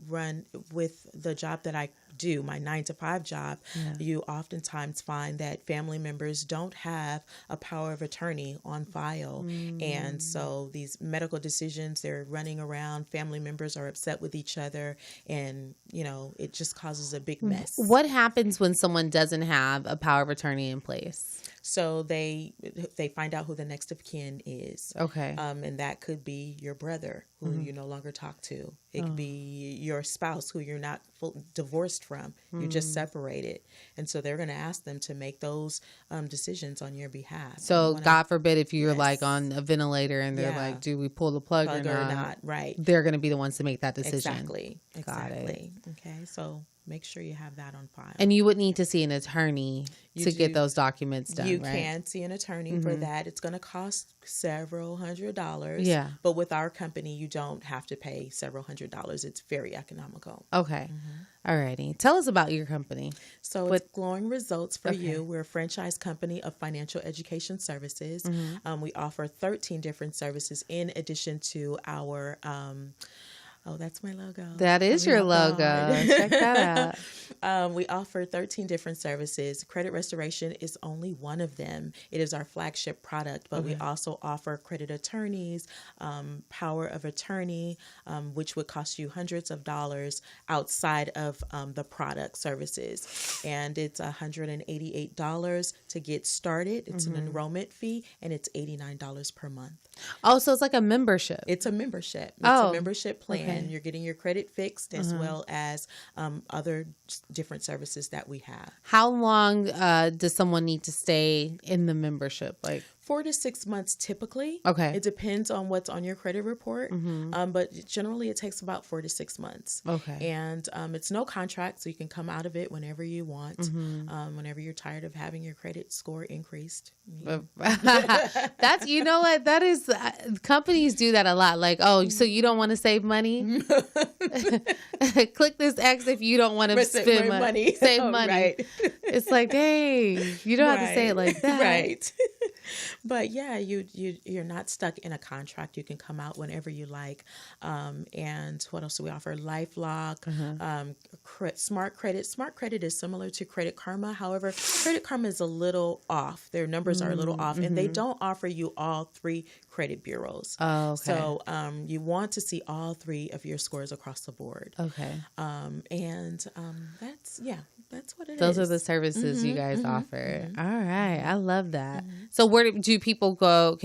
run with the job that I do, my 9-to-5 job. You oftentimes find that family members don't have a power of attorney on file. And so these medical decisions, they're running around, family members are upset with each other, and it just causes a big mess. What happens when someone doesn't have a power of attorney in place? So they find out who the next of kin is. Okay. And that could be your brother who you no longer talk to. It could be your spouse who you're not divorced from. You're just separated. And so they're going to ask them to make those decisions on your behalf. So God forbid if you're like on a ventilator and they're like, do we pull the plug or not? Right. They're going to be the ones to make that decision. Exactly. Got it. Okay. So make sure you have that on file. And you would need to see an attorney to get those documents done, You right? can see an attorney for that. It's going to cost several $100s. Yeah. But with our company, you don't have to pay several $100s. It's very economical. Okay. All righty. Tell us about your company. So it's Glowing Results for You. We're a franchise company of financial education services. We offer 13 different services in addition to our... oh, that's my logo. That is your logo. Check that out. We offer 13 different services. Credit restoration is only one of them. It is our flagship product, but we also offer credit attorneys, power of attorney, which would cost you hundreds of dollars outside of the product services. And it's $188 to get started. It's an enrollment fee, and it's $89 per month. Oh, so it's like a membership. It's a membership. It's a membership plan. Okay. You're getting your credit fixed as well as other different services that we have. How long does someone need to stay in the membership? Like 4 to 6 months typically. Okay. It depends on what's on your credit report. But generally it takes about 4 to 6 months. Okay. And it's no contract, so you can come out of it whenever you want, whenever you're tired of having your credit score increased. That's, you know what, that is, companies do that a lot. Like, oh, so you don't want to save money? Click this X if you don't want to spend money. Save money. Right. It's like, dang, you don't have to say it like that. Right. But yeah, you're not stuck in a contract. You can come out whenever you like. And what else do we offer? LifeLock, Smart Credit. Smart Credit is similar to Credit Karma. However, Credit Karma is a little off. Their numbers are a little off, and they don't offer you all 3 credit bureaus. Oh, okay. So you want to see all 3 of your scores across the board. Okay. That's what it is. Those are the services you guys offer. All right. I love that. So where do people go?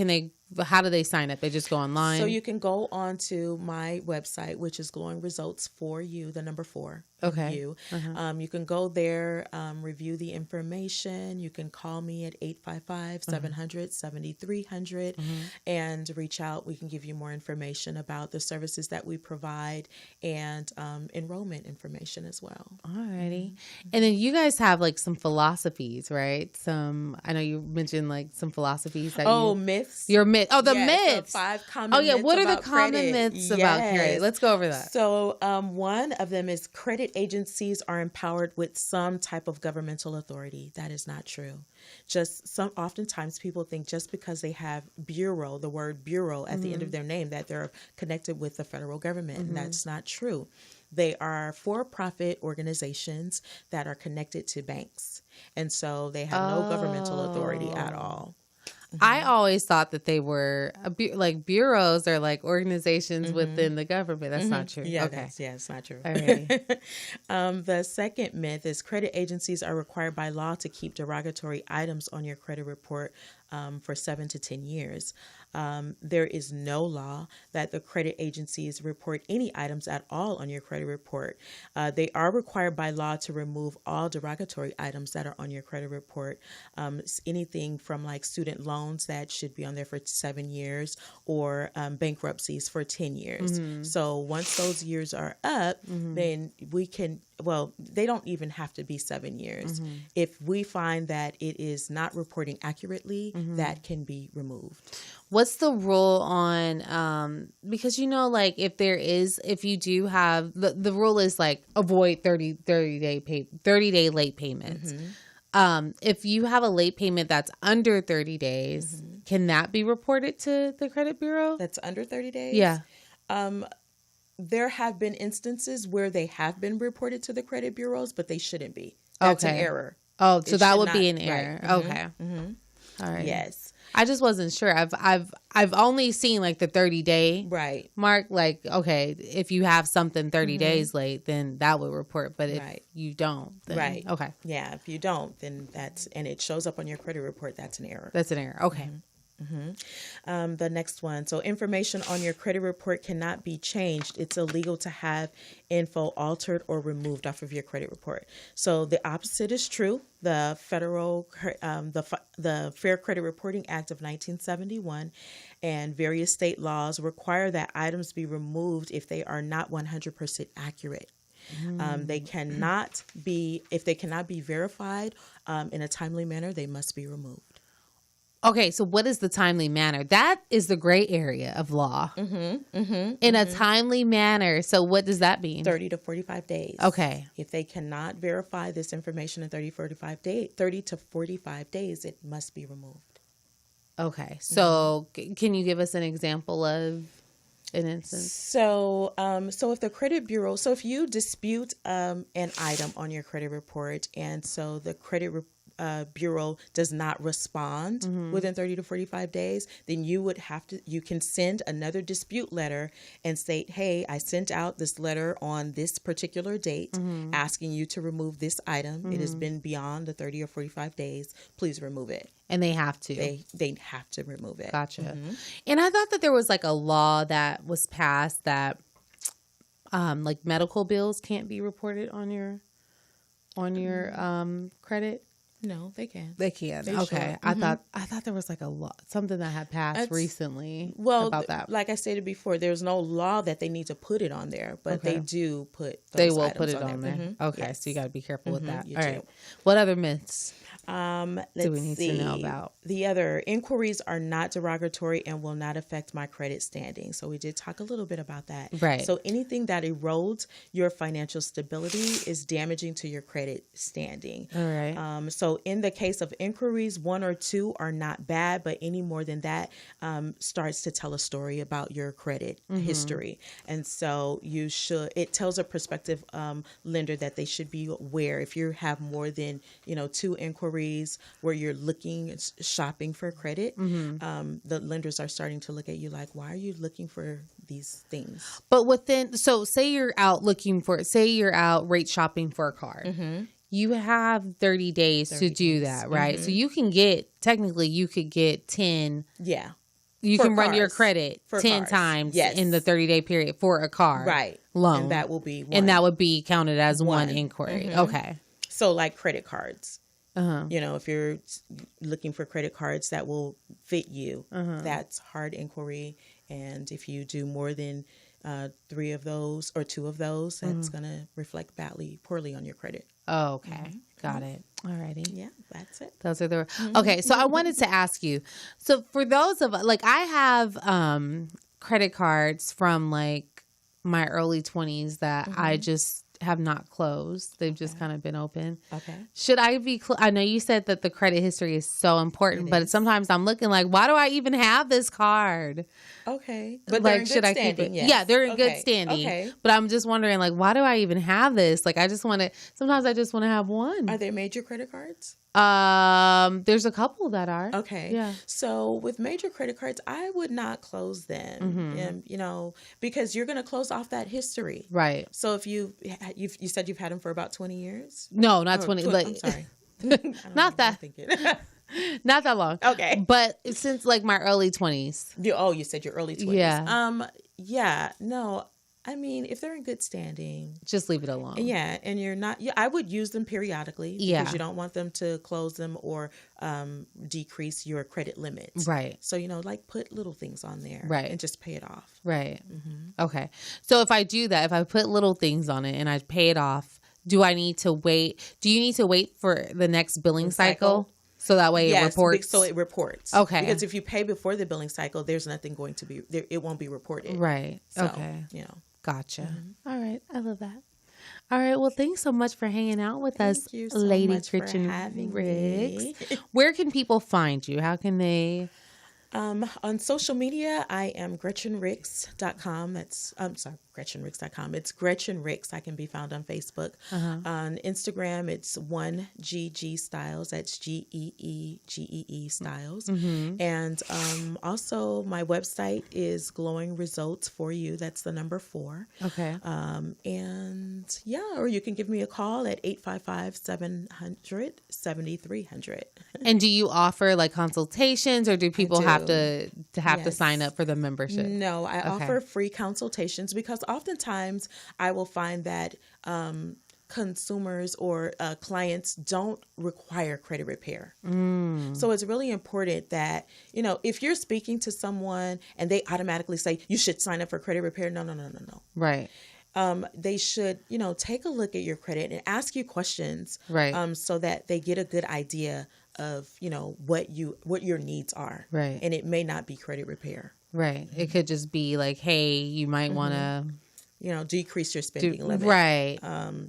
How do they sign up? They just go online? So you can go on to my website, which is Glowing Results for You, the number 4. Okay. You. You can go there, review the information. You can call me at 855-700-7300 and reach out. We can give you more information about the services that we provide and enrollment information as well. Alrighty. And then you guys have like some philosophies, right? I know you mentioned like some philosophies that myths. Your myth. Oh, the myths. So 5 common myths. What are the common credit. myths about credit? Let's go over that. So one of them is credit agencies are empowered with some type of governmental authority. That is not true. Oftentimes people think just because they have bureau, the word bureau at the end of their name, that they're connected with the federal government. And that's not true. They are for-profit organizations that are connected to banks. And so they have no governmental authority at all. I always thought that they were like bureaus or like organizations within the government. That's not true. Yeah, okay. It's not true. All right. The second myth is credit agencies are required by law to keep derogatory items on your credit report for 7 to 10 years. There is no law that the credit agencies report any items at all on your credit report. They are required by law to remove all derogatory items that are on your credit report. Anything from like student loans that should be on there for 7 years or bankruptcies for 10 years. So once those years are up, then we can, they don't even have to be 7 years. If we find that it is not reporting accurately, that can be removed. What's the rule on, because like if you do have, the rule is like avoid 30 day late payments. If you have a late payment that's under 30 days, can that be reported to the credit bureau? That's under 30 days? Yeah. There have been instances where they have been reported to the credit bureaus, but they shouldn't be. That's an error. Oh, so that would be an error. Right. Okay. All right. Yes. I just wasn't sure. I've only seen like the 30-day mark. Like, okay, if you have something 30 days late, then that would report. But if you don't, then okay. Yeah, if you don't, then and it shows up on your credit report, that's an error. That's an error. Okay. The next one. So information on your credit report cannot be changed. It's illegal to have info altered or removed off of your credit report. So the opposite is true. The the Fair Credit Reporting Act of 1971 and various state laws require that items be removed if they are not 100% accurate. They cannot be, if they cannot be verified in a timely manner, they must be removed. Okay, so what is the timely manner? That is the gray area of law. In a timely manner. So what does that mean? 30 to 45 days. Okay. If they cannot verify this information in 30 to 45 days, it must be removed. Okay. So can you give us an example of an instance? So, if the credit bureau, so if you dispute an item on your credit report, and so the credit bureau does not respond within 30 to 45 days, then you can send another dispute letter and state, hey, I sent out this letter on this particular date asking you to remove this item. It has been beyond the 30 or 45 days. Please remove it. And they have to. They have to remove it. Gotcha. And I thought that there was like a law that was passed that like medical bills can't be reported on your credit. No, they can. They can. They okay. should. I thought there was like a law, something that had passed recently about that. Like I stated before, there's no law that they need to put it on there, but they do put those They will items put it on there. Okay, Yes. so you got to be careful with that. You All do. right. What other myths Let's do we need see. to know about? The other inquiries are not derogatory and will not affect my credit standing. So we did talk a little bit about that. Right. So anything that erodes your financial stability is damaging to your credit standing. All right. So in the case of inquiries, 1 or 2 are not bad, but any more than that starts to tell a story about your credit history. And so it tells a prospective lender that they should be aware if you have more than 2 inquiries where you're shopping for credit, the lenders are starting to look at you like, why are you looking for these things? But say you're out rate shopping for a car. You have 30 days to do that, right? So you can get 10. Yeah. You For can run your cars. credit For 10 cars. times Yes. in the 30-day period for a car. Right. Loan. And that will be one. And that would be counted as one One. inquiry. Okay. So like credit cards. If you're looking for credit cards that will fit you, that's hard inquiry. And if you do more than 3 of those or 2 of those, that's going to reflect poorly on your credit. Oh, okay. Got it. All righty. Yeah, that's it. Those are the okay. So I wanted to ask you. So for those of like, I have credit cards from like my early 20s that I just have not closed. They've just kind of been open. Okay. Should I be? I know you said that the credit history is so important, but sometimes I'm looking like, why do I even have this card? Okay. But like, should I keep it? Yes. Yeah, they're in good standing. Okay. But I'm just wondering, like, why do I even have this? Like, sometimes I just want to have one. Are they major credit cards? There's a couple that are. Okay. Yeah. So with major credit cards, I would not close them, because you're going to close off that history. Right. So if you said you've had them for about 20 years? No, not 20. I'm sorry. Not that. Not that long. Okay. But since like my early 20s. You said your early 20s. Yeah. Yeah. No. I mean, if they're in good standing, just leave it alone. Yeah, and you're not. I would use them periodically because you don't want them to close them or decrease your credit limits. Right. So like put little things on there, right, and just pay it off. Right. Okay. So if I do that, if I put little things on it and I pay it off, do I need to wait? Do you need to wait for the next billing cycle? So that way it reports? So it reports. Okay. Because if you pay before the billing cycle, there's nothing going to be there. It won't be reported. Right. So, okay. Gotcha. Mm-hmm. All right. I love that. All right. Well, thanks so much for hanging out with us, Thank you so Lady much for Gretchen having Ricks. me. Where can people find you? How can they? On social media, I am GretchenRicks.com. That's, GretchenRicks.com. It's Gretchen Ricks. I can be found on Facebook. On Instagram, it's 1GG Styles. That's GEEGEE Styles. And also my website is Glowing Results for You. That's the number 4. Okay. And yeah, or you can give me a call at 855-700-7300. And do you offer like consultations, or do people have to Yes. sign up for the membership? No, I offer free consultations because oftentimes I will find that consumers or clients don't require credit repair. So it's really important that, you know, if you're speaking to someone and they automatically say you should sign up for credit repair, no. Right. They should, you know, take a look at your credit and ask you questions, Right. So that they get a good idea of, you know, what your needs are. Right. And it may not be credit repair. Right. It could just be like, hey, you might want to You know, decrease your spending limit. Right.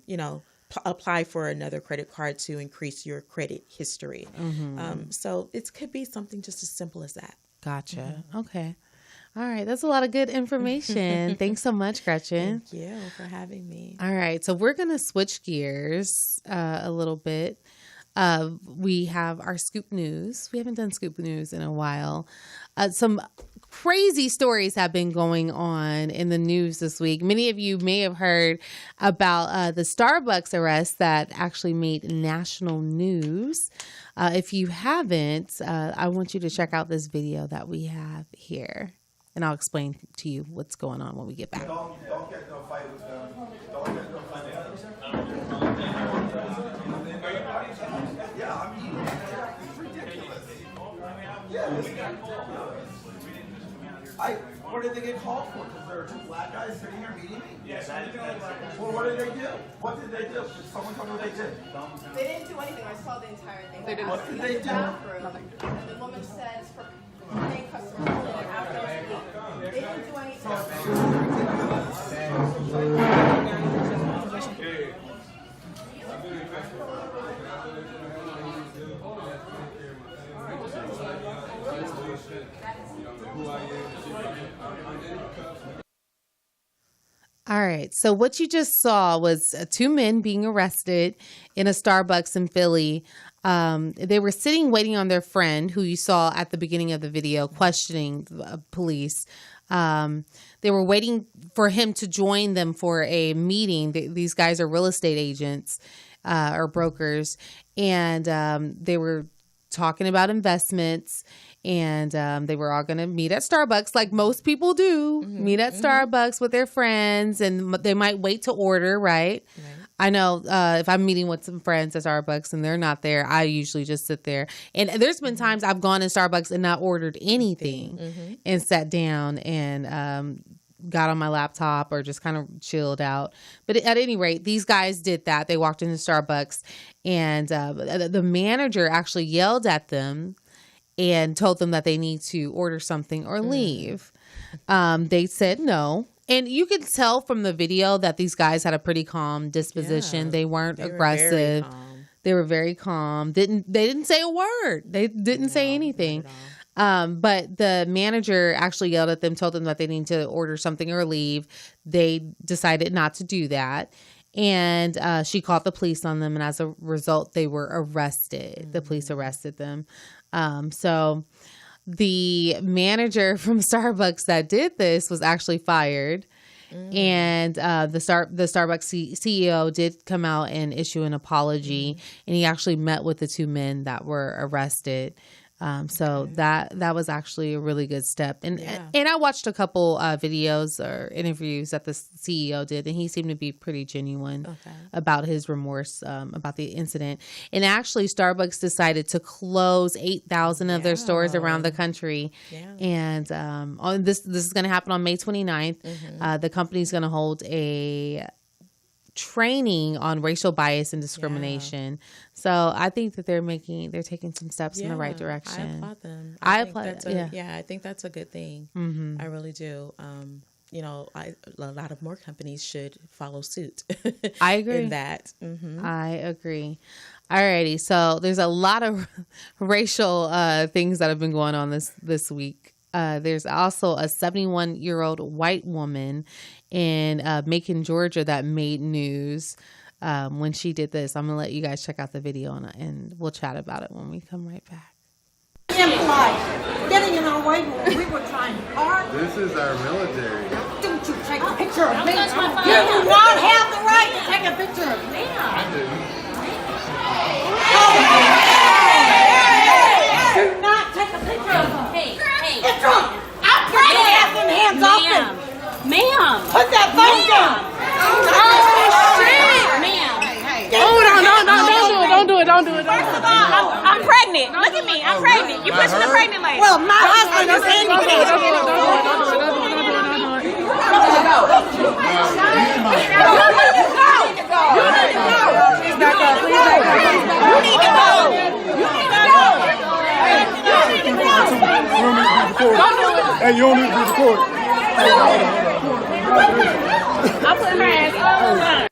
You know, apply for another credit card to increase your credit history. So it could be something just as simple as that. Gotcha. Okay. All right. That's a lot of good information. Thanks so much, Gretchen. Thank you for having me. All right. So we're going to switch gears a little bit. We have our scoop news. We haven't done scoop news in a while. Some crazy stories have been going on in the news this week. Many of you may have heard about the Starbucks arrest that actually made national news. If you haven't, I want you to check out this video that we have here. And I'll explain to you what's going on when we get back. Don't get no fight with them. Don't get no fight with them. Yeah, I mean, it's ridiculous. Yeah, what did they get called for? Because there are 2 black guys sitting here meeting me? Yes. Well, what did they do? What did they do? Did someone tell me what they did? They didn't do anything. I saw the entire thing. They What did they do? Nothing. And the woman says for paying customers and after us to leave. They didn't do anything. All right. So what you just saw was 2 men being arrested in a Starbucks in Philly. They were sitting waiting on their friend, who you saw at the beginning of the video, questioning the police. They were waiting for him to join them for a meeting. These guys are real estate agents or brokers, and they were talking about investments. And they were all going to meet at Starbucks, like most people do, meet at Starbucks with their friends, and they might wait to order, right? I know if I'm meeting with some friends at Starbucks and they're not there, I usually just sit there. And there's been times I've gone in Starbucks and not ordered anything and sat down and got on my laptop or just kind of chilled out. But at any rate, these guys did that. They walked into Starbucks, and the manager actually yelled at them and told them that they need to order something or leave. They said no. And you could tell from the video that these guys had a pretty calm disposition. Yeah, they weren't they were aggressive. very calm. They were very calm. They didn't say a word. They didn't say anything. But the manager actually yelled at them, told them that they need to order something or leave. They decided not to do that. And she called the police on them. And as a result, they were arrested. The police arrested them. So the manager from Starbucks that did this was actually fired. And the Starbucks CEO did come out and issue an apology, and he actually met with the 2 men that were arrested. So that was actually a really good step. And I watched a couple videos or interviews that the CEO did, and he seemed to be pretty genuine about his remorse about the incident. And actually, Starbucks decided to close 8,000 of their stores around the country. And this is going to happen on May 29th. The company's going to hold a training on racial bias and discrimination. So I think that they're taking some steps in the right direction. I applaud them. I think that's a good thing. I really do. You know, a lot of more companies should follow suit. I agree. in that. I agree. Alrighty. So there's a lot of racial things that have been going on this week. There's also a 71-year-old white woman in Macon, Georgia that made news when she did this. I'm going to let you guys check out the video and we'll chat about it when we come right back. Getting in our way when we were trying to park. This is our military. Don't you take a picture of me. You do not have the right to take a picture of me. I do. Do not take a picture of me. Hey. It's wrong. I'm trying to have them hands off me. Ma'am. Put that phone down. Oh, shit. Ma'am. Don't do it. First of all, I'm pregnant. Look at me. I'm pregnant. You're pushing the pregnant lady. Well, my husband is handicapped. Hey, you don't need to be recorded. I'm putting her ass all over.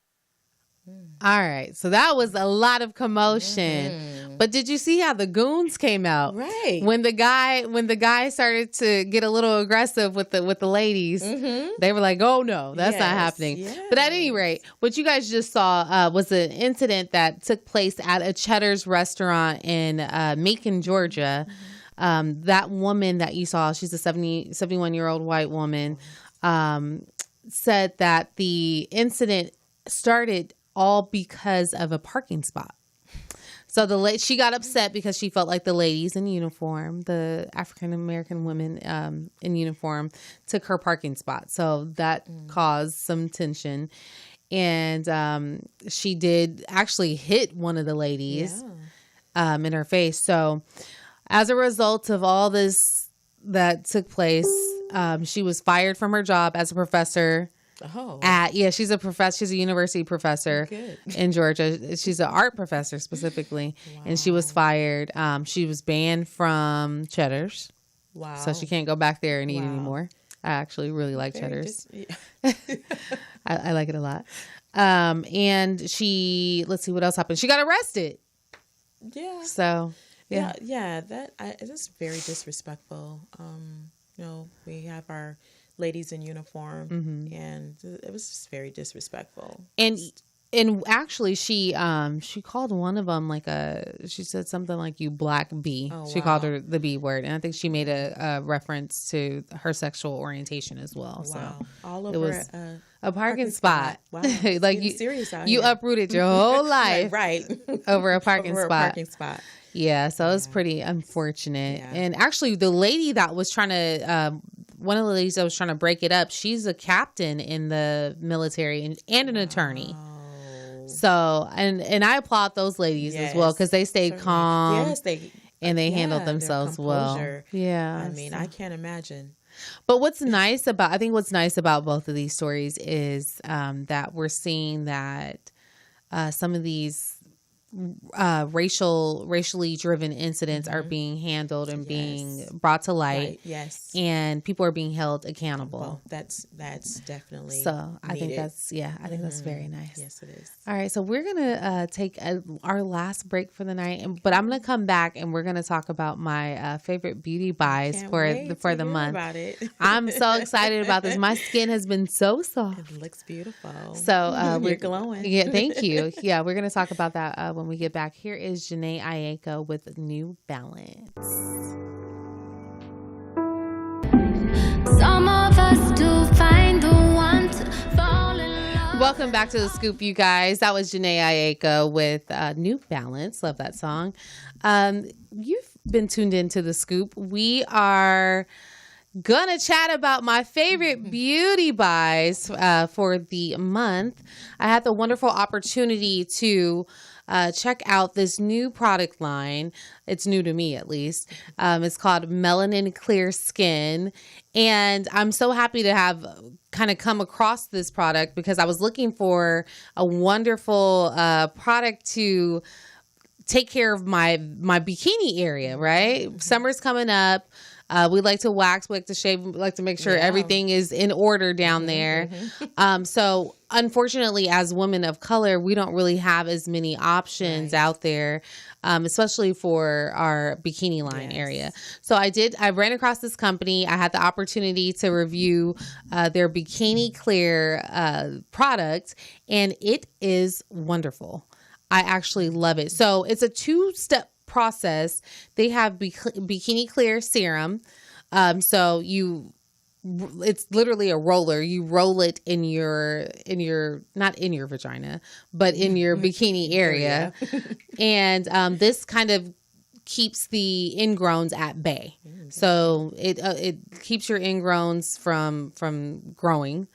All right. So that was a lot of commotion. But did you see how the goons came out? Right. When the guy started to get a little aggressive with the ladies, they were like, "Oh no, that's not happening." yes. But at any rate, what you guys just saw was an incident that took place at a Cheddar's restaurant in Macon, Georgia. That woman that you saw, she's a 71-year-old white woman, said that the incident started all because of a parking spot. So she got upset because she felt like the ladies in uniform, the African-American women in uniform, took her parking spot. So that caused some tension. And she did actually hit one of the ladies in her face. So as a result of all this that took place, she was fired from her job as a professor. She's a professor. She's a university professor in Georgia. She's an art professor specifically, and she was fired. She was banned from Cheddar's. Wow. So she can't go back there and eat anymore. I actually really like Cheddar's. I like it a lot. And she, let's see what else happened. She got arrested. Yeah. So that it is very disrespectful. We have our ladies in uniform, and it was just very disrespectful. And actually, she called one of them she said something like "you black bee." She called her the B word, and I think she made a reference to her sexual orientation as well. Wow. So All over it was a parking spot. Wow. Like you, serious out you here. uprooted your whole life right over a parking over spot. a parking spot. Yeah, so it was pretty unfortunate. Yeah. And actually, the lady that was trying to, one of the ladies that was trying to break it up, she's a captain in the military and an attorney. So, and I applaud those ladies as well, because they stayed calm. Yes, they handled their themselves well. composure. Yeah. I mean, I can't imagine. But what's nice about both of these stories is that we're seeing that some of these racially driven incidents are being handled and being brought to light. Right. Yes. And people are being held accountable. Well, that's definitely So I think needed. that's very nice. Yes, it is. All right, so we're gonna take our last break for the night, but I'm gonna come back and we're gonna talk about my favorite beauty buys Can't for wait the to hear month. about it. I'm so excited about this. My skin has been so soft. It looks beautiful. So You're glowing. Yeah, thank you. Yeah, we're gonna talk about that when we get back. Here is Janae Aiko with New Balance. Some of us do find the one to fall in love. Welcome back to the Scoop, you guys. That was Janae Aiko with New Balance. Love that song. You've been tuned into the Scoop. We are gonna chat about my favorite beauty buys for the month. I had the wonderful opportunity to check out this new product line. It's new to me, at least. It's called Melanin Clear Skin. And I'm so happy to have kind of come across this product because I was looking for a wonderful product to take care of my bikini area, right? Summer's coming up. We like to wax, we like to shave, we like to make sure everything is in order down there. So unfortunately, as women of color, we don't really have as many options out there, especially for our bikini line area. So I ran across this company. I had the opportunity to review their Bikini Clear product, and it is wonderful. I actually love it. So it's a 2-step process. They have Bikini Clear serum. So it's literally a roller. You roll it in your not in your vagina, but in your bikini area. And this kind of keeps the ingrowns at bay. So it keeps your ingrowns from growing.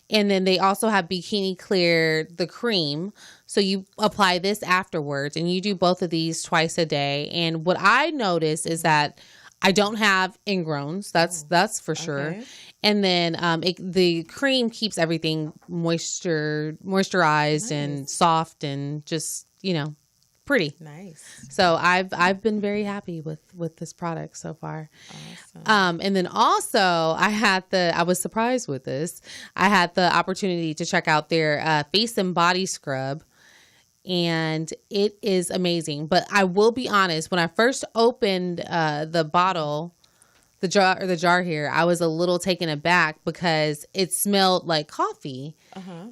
And then they also have Bikini Clear, the cream. So you apply this afterwards, and you do both of these twice a day. And what I notice is that I don't have ingrowns. That's for sure. And then the cream keeps everything moisturized and soft and just, pretty. Nice. So I've been very happy with this product so far. Awesome. And then also I was surprised with this. I had the opportunity to check out their face and body scrub, and it is amazing. But I will be honest, when I first opened the bottle, the jar here, I was a little taken aback because it smelled like coffee.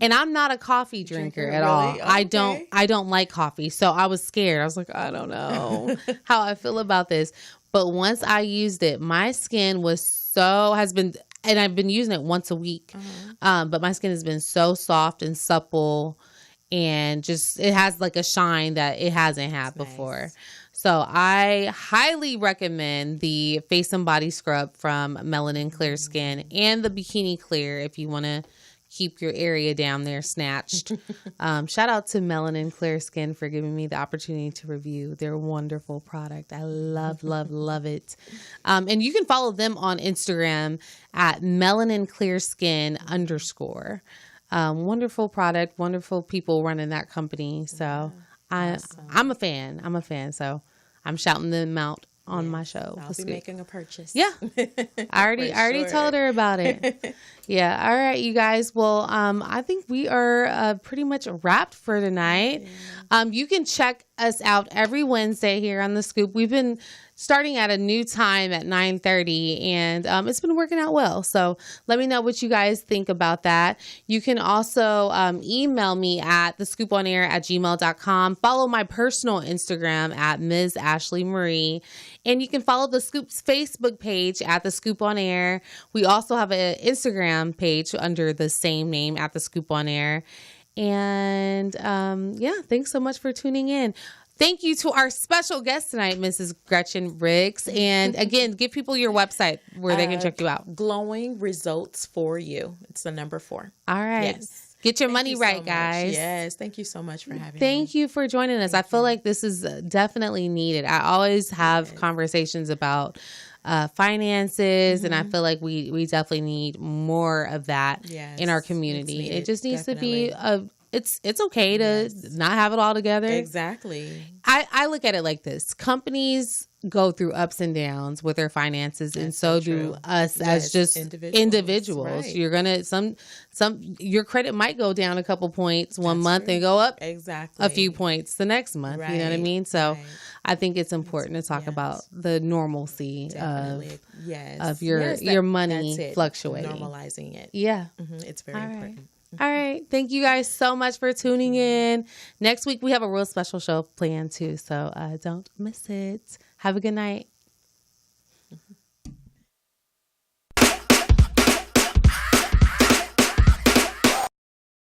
And I'm not a coffee drinker at all. Okay. I don't like coffee. So I was scared. I was like, I don't know how I feel about this. But once I used it, my skin and I've been using it once a week. But my skin has been so soft and supple, and just, it has like a shine that it hasn't had before. Nice. So I highly recommend the face and body scrub from Melanin Clear Skin and the Bikini Clear if you want to keep your area down there snatched. Shout out to Melanin Clear Skin for giving me the opportunity to review their wonderful product. I love, love, love it. And you can follow them on Instagram at melaninclearskin_. Wonderful product, wonderful people running that company. So I'm a fan. So I'm shouting them out on my show. I'll be making a purchase. Yeah. I already told her about it. Yeah. All right, you guys. Well, I think we are pretty much wrapped for tonight. You can check us out every Wednesday here on The Scoop. We've been starting at a new time at 9:30, and it's been working out well. So let me know what you guys think about that. You can also email me at thescooponair@gmail.com. Follow my personal Instagram at Ms. Ashley Marie. And you can follow The Scoop's Facebook page at The Scoop on Air. We also have an Instagram page under the same name at The Scoop on Air. And thanks so much for tuning in. Thank you to our special guest tonight, Mrs. Gretchen Riggs. And again, give people your website where they can check you out. Glowing Results for You. It's the number 4. All right. Yes. Get your money right, guys. Yes. Thank you so much for having me. Thank you for joining us. I feel like this is definitely needed. I always have conversations about finances, and I feel like we definitely need more of that in our community. It just needs to be it's okay to not have it all together. Exactly. I look at it like this. Companies go through ups and downs with their finances, and so do us as just individuals. Right. You're gonna your credit might go down a couple points one month and go up a few points the next month. Right. You know what I mean? So I think it's important to talk about the normalcy of your money fluctuating. Normalizing it. Yeah. It's very important. All right. Thank you guys so much for tuning in. Next week, we have a real special show planned too, so don't miss it. Have a good night.